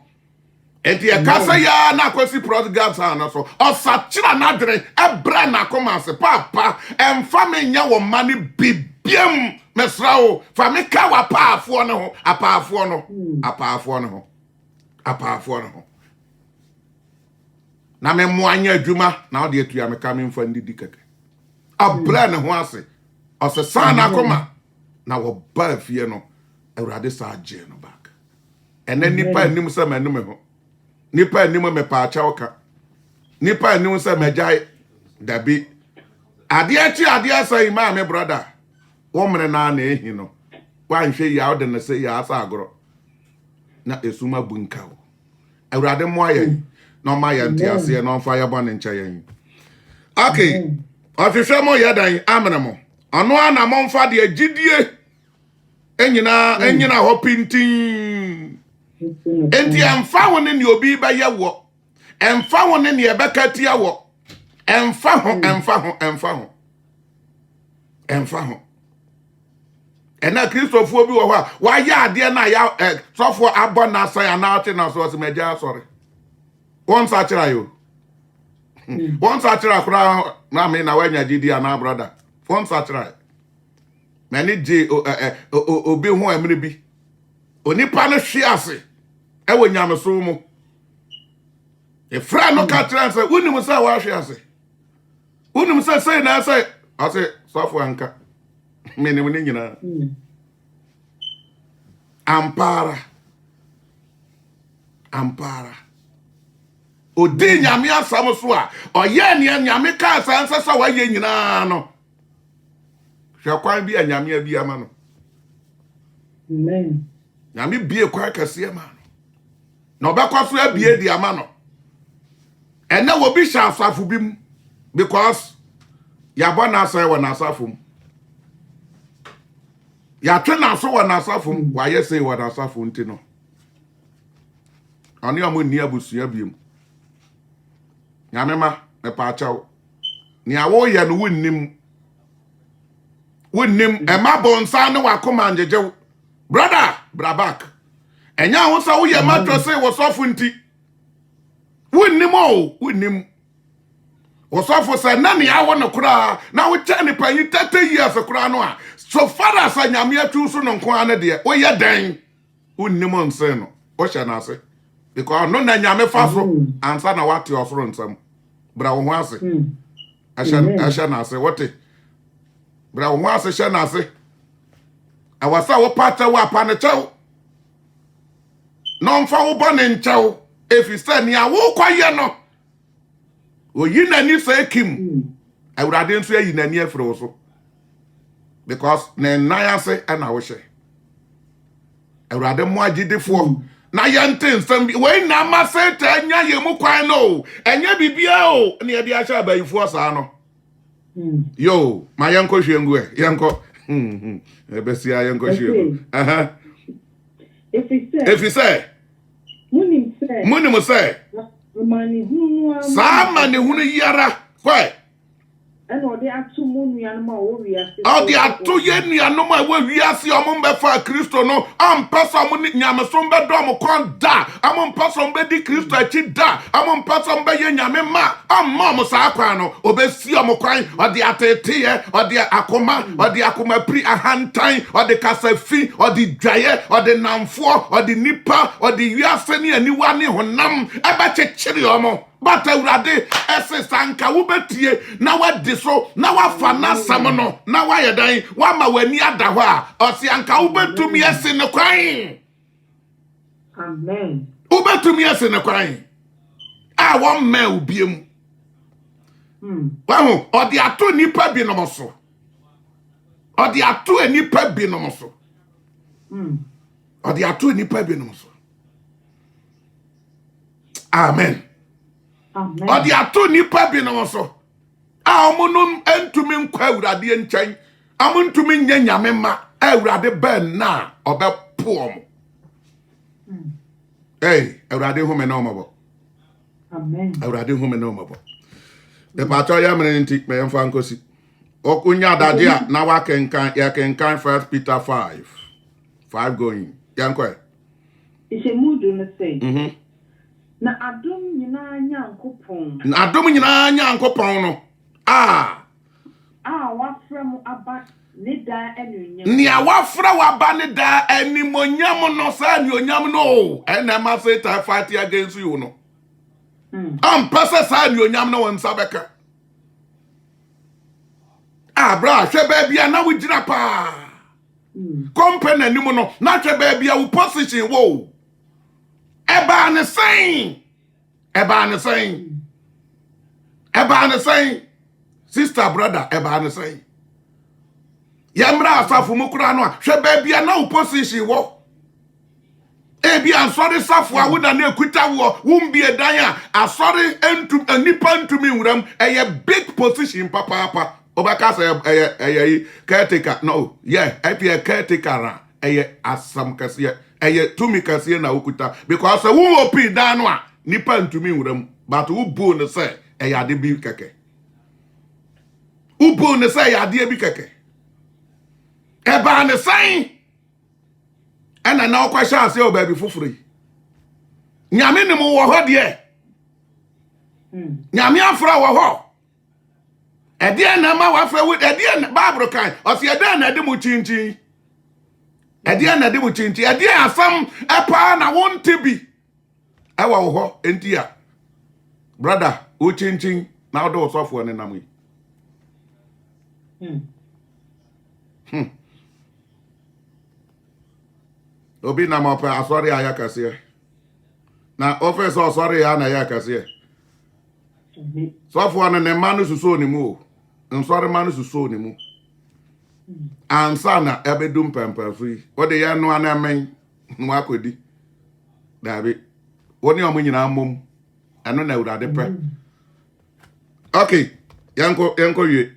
enti e kasa ya na kwasi prodigal son so osachira na dere e bra na koma se papa emfa me nya wo mane bibiem mesrawo fa me ka wa paafo no ho apaafo no ho na me mo anya adwuma na ode atua me ka me mfa ndidi keke abra ne ho ase osesa na akoma na wo ba fie no awurade sa age no back ene nipa anim se manum ho nipa anim me pa acha oka nipa anim se magyae dabi ade achi ade asai ma me brother wo mre na na ehi no wan hwe ya ode na se ya asa agoro na esuma bunka wo awurade mo aye na ma ya ntiase na onfa ya bone ncha yan okay ofihwe mo ya dan amena mo ano ana mo mfa de agidie enyina ho pintin enti emfa wo ne obi ba ye wo emfa wo ne ebeka tia wo emfa ho ena Kristofo bi wo ho a wa ya ade na ya sofo abo na asan ana ate na so meja sorry won sa kira yo won sa kira kura na me na wanya gidi ana brother won sa kira mani je obi ho emre bi onipa no hwe ase e wo nyameso mu e fra no ka kira se unim sa wa hwe ase unim sa say na say ase sofo anka mene mune nyina ampara odi nyame asam so a oye ne nyame ka asansa sa waye nyina no hwekwan bi nyame abi ama no amen nyame bie kwa kase ama no na obekwa so abie di ama no ene wo bi sha asafo bi mu because ya bona asai wo na asafo mu ya twena so wo na asafo mu wa ye sei wo na asafo nti no ani amu ni abusua biem nyame ma me pa chawo ni awo ye no wonnim ema bonsa ne wakoma njejew brother brabak enya ho sa wo ye matro sei wo sofo nti wonnim wo sofo sa na ne awo no kura na wo cha ne panyi 30 years kura no a so far as nyame atu so no nko ane de wo ye dan wonnim onse no wo hye na ase because no na nyame fa so ansa na wate oforo nsam bra wo ho ase asha na ase wote bra wo ho ase hye na ase awasa wo pata wo apa ne chew no mfa wo bone nchew efisa ni awo kwaye no oyi nani se kim awurade nso ayi nani afre wo so because na nan ase ana wo hye awurade mo agidefo na yente nsam bi we na ma se ta nya ye mu kwan no enya bibia o na ye de ahya abayifo asa no yo ma yanko hwengu yanko ebesia yanko hwengu if say munim say mani hunu sama ne hunu yara kwai and odi atu mu nuanom a wo wiase odi atu ye nuanom a wo wiase omon be fa Kristo no ampasa mo nyamesom be do mo kon da amon pasom be di Kristo achi da amon pasom be ye nyame ma amma mo sa akwan no obesi omo kwan odi atete odi akoma pri ahantan odi kasafi odi dwaye odi namfo odi nipa odi wiase ne aniwa ne honam aba chechiri omo but awurade ese sanka wo betie na wadi so na wafa na sam no na waye dan wa ma wani ada ho a osi anka wo betumi ese ne kwan amen wo betumi ese ne kwan a wo ma ubiem wahu odi ato nipa bi no so odi ato nipa bi no so odi ato nipa bi no so amen amen odi ato nipa bi no so a omunum entumi nkwa awurade nkyɛn amuntumi nya nyame ma awurade ben na obepo omo awurade hu me na omo amen awurade hu me na omo de pato ya mene nti me mfa nkosi okunya dade a na wakenkan ya kenkan 1 Peter 5 going yankwa ise mudu no say na adom nyina nyankopon no wafra mu aba ne da enunyam ni wafra wa ba ne da enimonyam no sa ni onyam no ena ma say ta fight against you no pesa sa ni onyam no won sabeka bra hwe ba bia na wo gina pa company anim no na hwe ba bia wo position wo eba ne saying sister brother eba ne saying Yamra asafo mu kura no a hwe ba bia na opposition wo. Ebi ansori safo a woda na ekuta wo wumbie dan a asori entum anipa ntumi nwuram eye big position papa. Obaka say eye caretaker no yeah epie caretaker eye asam kase eye tumi kase na okuta because wo opi dan no a nipa ntumi nwuram but wo bu ne say eye ade bi keke wo bu ne say ade bi keke eba ne sai ena na okwa sha ase o baby fufuri nyame ne mo wo ho de nyame afra wo ho ede na ma wa fra with ede na bible kan o se ede na de mu chinchin ede na de mu chinchin ede asam epa na wonte bi e wo ho enti a brother o chinchin na do sofo ne nam yi obi na mo pa asori aya kase na officer sorry ya na ya kase sofo na ne manu suso ni mu nsori manu suso ni mu ansa na ebedum pampa free o de ya no anamen no akodi dabi woni o nyina mom eno na urade pe okay yanko ye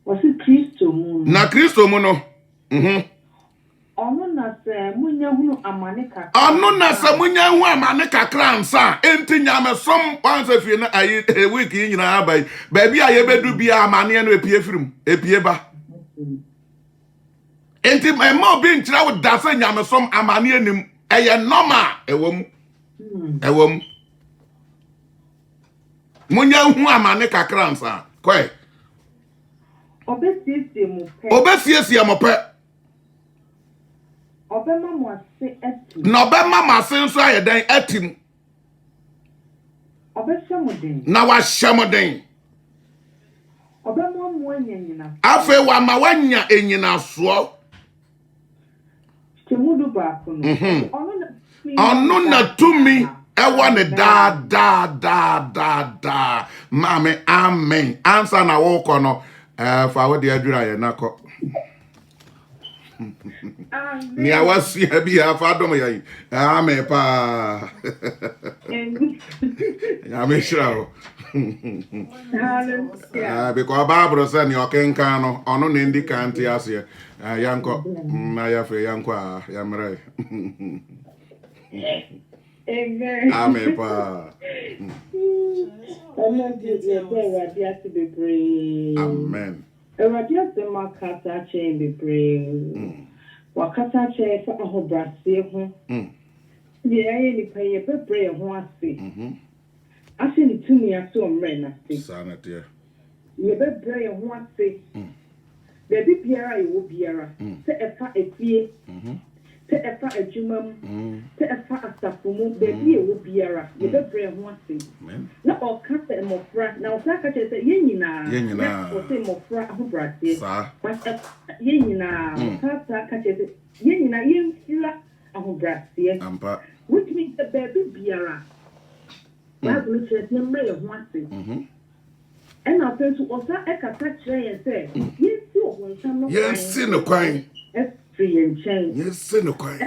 wasi Kristo mu na Kristo mu no Ono na se munya hunu amane kakra. Ono na se munya hu amane kakra nsa enti nyame som wanse fie na ayi week yi nyina abai ba bia ye bedu bia amane no epie firim epie ba enti ema obi nkyira wo da se nyame som amane anim eye normal ewom munya hu amane kakra nsa koi obesiesie mo pe Obema mo ase ati. Na obema ma ase nso ayedan atim. Obeshamoden. Na wa shamoden. Obema mo anyanyina. Afe wa ma wanya enyina so. Temudu ba ko no. Ono na tumi ewa ne da. Mame amen. Answer na wo ko no. Fa wo de adwura ye nako. Ni awasi abi afa dom yayi amen pa ya me shirawo because Bible say ni okenkan no ono ne ndi kanti ase yanko na ya fe yanko ya mre amen pa amen Eradia se makata chain be brave. Wakata chain for ahobrase ho. Ye aye ni paye be brave ho ase. Ase ni tumi aso mre na se. Sanatia. Ye be brave ho ase. Baby biara ye wo biara. Se efa efie. Se efa adwumam. Se efa asafomu baby ye wo biara. Ye be brave ho ase. Na o kata mofra na o saka che se ye nyina o se mofra ahobrase sa ye nyina kata che se ye nyina ye mfira ahobrase ampa which means the baby biara Bible says ne mre ho ase and I think to osa e kata kire ye se ye si o wonsam no ye si no kwan free and change ye si no kwan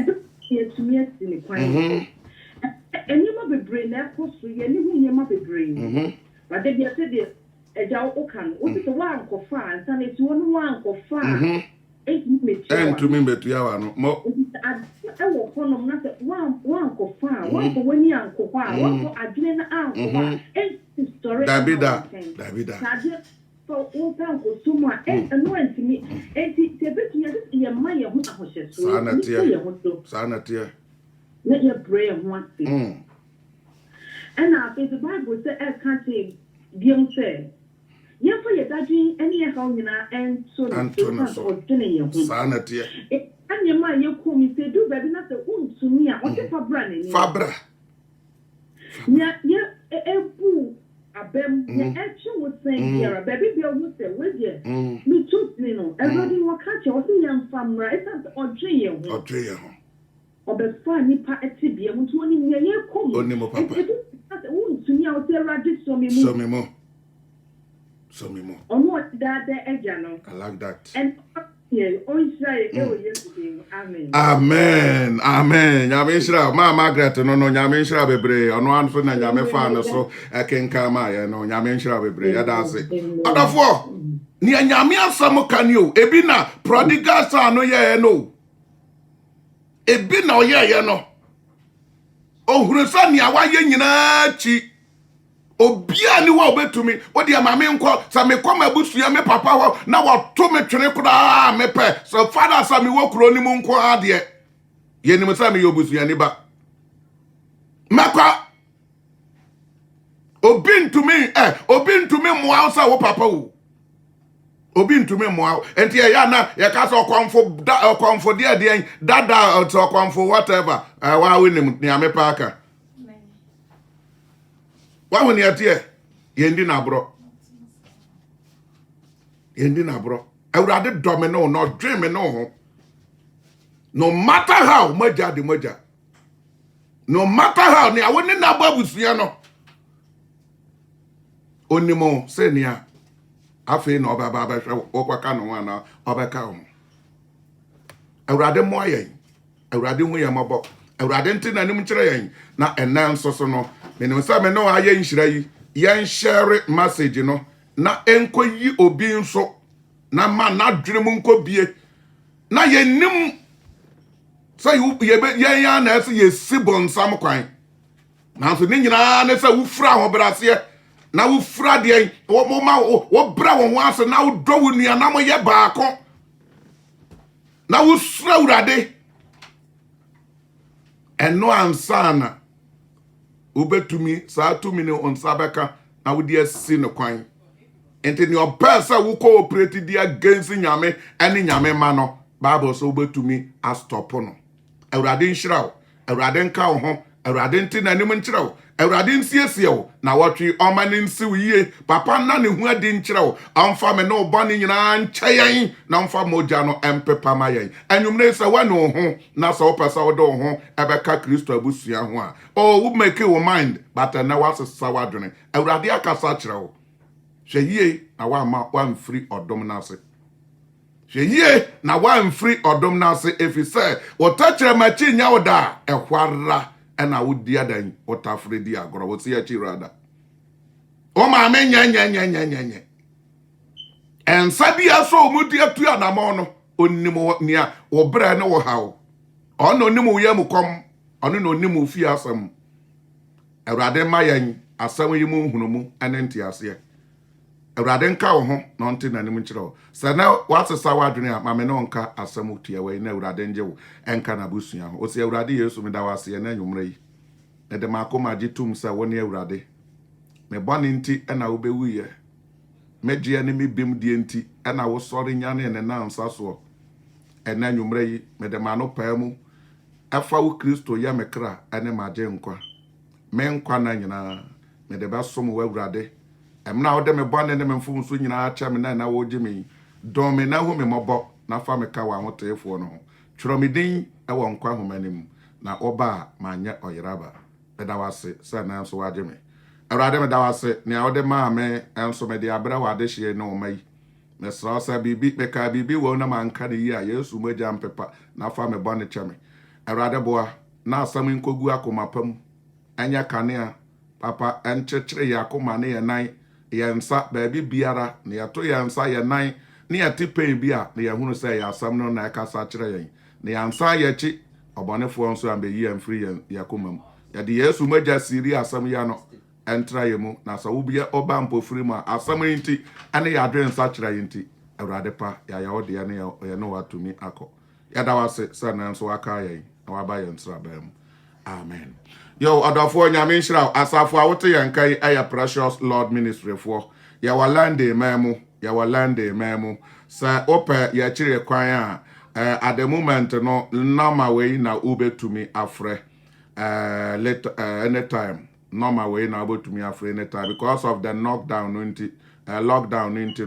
ye tumi si no kwan Enyima bebre na koso ye ne hu nyema bebre. Ba de bia se de eja o kan o se wa ankofa ansa na ti wonu wa ankofa. Entumi metu ya wa no mo e wo konom na se wa ankofa wa ko wani ankofa wa ko adwene na ankofa story Davida Saje so o tan ko suma no antimi enti te betu ye ma ye hu ahoshe so sanatia let your prayer once and now the Bible says can't say say yeah for your daddy any how you know and so or sanatia and your man you call me say do baby not the wound to me what if fabra yeah ebu abem yeah action was saying here baby be almost say with you me too you know everybody will catch you was young family it's not or dream Obefa nipa etibie muntu oni nyeye kom oni mo papa won tumi a o te radi so me mu So me more. Ono dada ejano. I like that. And amen. Amen. Amen. Nyame nhyira ma Margaret no nyame nhyira bebre ono anfo na nyame fa no so ekenka ma ye no nyame nhyira bebre ya da ase. Adafo ni nyame asam ka ni o ebi na prodigal son no ye no. Ebi na oye no. Ohuru sa ni awaye nyina chi. Obia ni wa obetumi odi amame nko sa me koma busua me papa ho na wato me twene kura me pe so father sa me wo kuro ni mu nko ade ye ni sa me yo busua ni ba makwa obi ntumi mo sa wo papa wo obi ntumi mo enti ya na ya ka so okonfo de dada okonfo whatever wa we ni amepa aka Why you here? Yendi na bro. Awurade domino no dream no. No matter how moja de moja. No matter how ni awoni na babusua no. Onimo se nia. Afi na obaba ba hwe okwaka no na obeka ho. Awurade mo yen. Awurade hu ye mabo. Awurade nti na nim kire yen na enan so no. Menim sa me no aye nhyira yi yen share message no na enkoyi obi nso na ma na dwene mu nkobie na yenim say ye ya na se ye sibon sam kwan na so ni nyina na se wo fura ho brase na wo fura de wo ma wo bra wo ho ase na wo do wo nua na mo ye baako na wo sura urade eno ansana ubetumi saa tumi ne onsabeka na wodi asi ne kwan enti ne opesa wo cooperate dia against nyame ene nyame ma no bible so ubetumi a stop no awurade nhyira wo awurade nka wo ho awurade nti na nim nkyira wo awurade nsiesie wo na wotwe omane nsi wo yie papa na ne hu adi nkyira wo amfa me no bone nyina nkyɛyen na amfa moja no empepa ma yen anwumre se wa no ho na so opesa wo do ho ebeka kristo abusua ho a wo make your mind but na wasesa wadwene awurade akasa kyerɛ wo hwɛ yie na wa ma wa mfiri odom na ase hwɛ yie na wa mfiri odom na ase efise wo takyerɛ machi nya wo da ehwara ena wodi adan otafre di agoro wo se achi rada o ma me nye en sabi aso omudi atu anamo no onimo nia wo bra ne wo hawo ono onimo wo yam kom ono no onimo fi asam awurade mayan asam yi mu hunumu ene ntiase awurade nka wo ho no nti nanim nkyerɛ sɛ na wasesa wadwene a mame no nka asam tia wei na awurade nje wo enka na busua ho o se awurade yesu me da wase na nwumre yi na de makoma gitum sɛ wo ne awurade me bɔne nti ɛna wo bewuye megye ne me bim die nti ɛna wo sɔre nyane ne na nsa so ɛna nwumre yi me de ma no paa mu afa wo kristo ya mekra ene magye nkwa me nkwa na nyina me de ba som wo awurade emna wo de me bɔne ne me mfom so nyina acha me na wo gye me don me na hu me mɔbɔ na fa me ka wa hoteefo no tworo me din ɛwɔ nkwa homanim na oba ma nya oyeraba eda wase sa na so wagye me awurade me da wase ne a wo de ma me enso me de abra wa de hye no mai me sra sa bibi me ka bibi wo na man ka ne yi a yesu magya mpepa na fa me bɔne kya me awurade boa na asam nkogu akoma pam anya kanea papa enkyekere yakoma ne yenan yensa baabi biara ne yato yensa yenan ne yatipen bia ne yehunu sɛ yasam no na ekasa kyerɛ yen ne yansa yechi obonefo nso ambeyi amfiri yen yakoma mu yade yesu magya siri asam ya no entra yemu na sa wobia oba mpofiri mu asam nti ane yadwe nsa kyerɛ yen nti awurade pa ya ode ne ye no watumi akɔ yada wase sɛ na nso aka yen na waba yen sra bam amen. Yo, adafo nyame nhyira asafo a wote yankai aya Precious Lord Ministry for ya walande memu sa ope ya chire kwan a at the moment no normal way na ubetumi afre anytime normal way na ubetumi afre anytime because of the lockdown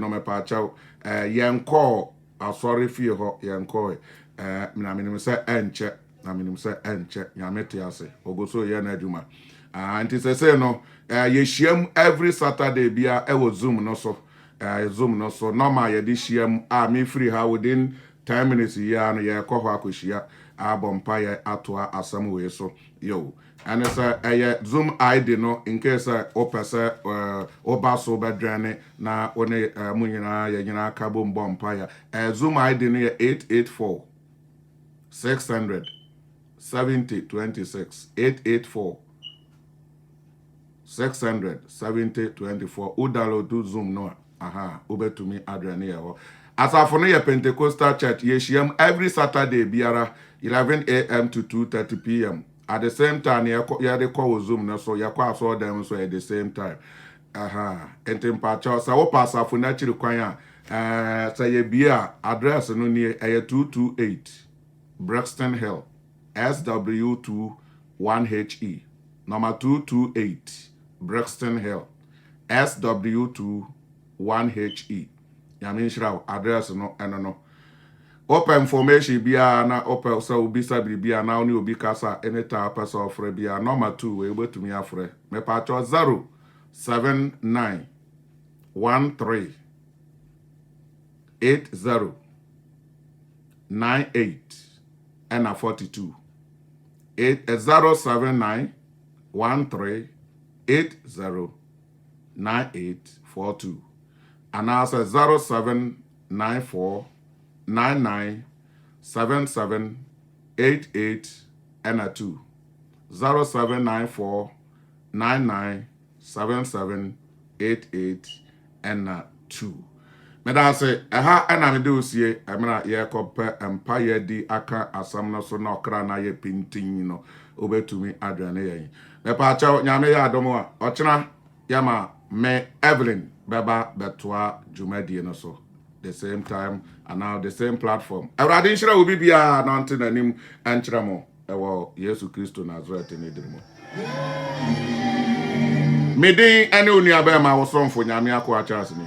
no me pa chaw yenko asori fie ho yenko na minim se enche na minim se enche nyamete ase ogoso ye na adwuma anti se no ye hyiam every Saturday bia e wo Zoom no so Zoom no so normal ye this year me free ha within 10 minutes ya no ye kɔ hɔ akɔhyia abompa ye atoa asam we so yo and it's a Zoom ID no in case opese oba so bedwane na one munyina ye nyina ka bompa ya Zoom ID no ye 884 600 7026 884 600 7024 download to Zoom no over to me adrene ye asafo no ye Pentecostal church ye shiam every Saturday biara 11 a.m. to 2:30 p.m. at the same time ye dey call Zoom no so ye kwa so dem so at the same time entempa cha sa wo pasafo na chiri kwan say ye bia address no ni 228 Brixton Hill SW2 1HE number 228 Brixton Hill SW2 1HE yamin shraw address no eno no open information bia na open so obi sabi bia na oni obi kasa anytime person offer bia number 2 we betumi afre me pa cho 079 13 80 98 and 42 079 13 80 9842 and also 0794 99 77 88 and 2 0794 99 77 88 and 2 Meda say ana me do sie emra ye kopɛ empire di aka asam no so na okra na ye pintin no obetumi adwane yen me pa cha nyame ya adom a ochena yama me Evelyn beba betoa jumadi no so the same time and now the same platform awrade nhira obi bia na ante nanim enkyerɛ mo ewo Yesu Kristo Nazareth ne dirimo medin ene onua ba ma wo somfo nyame akwa charles ni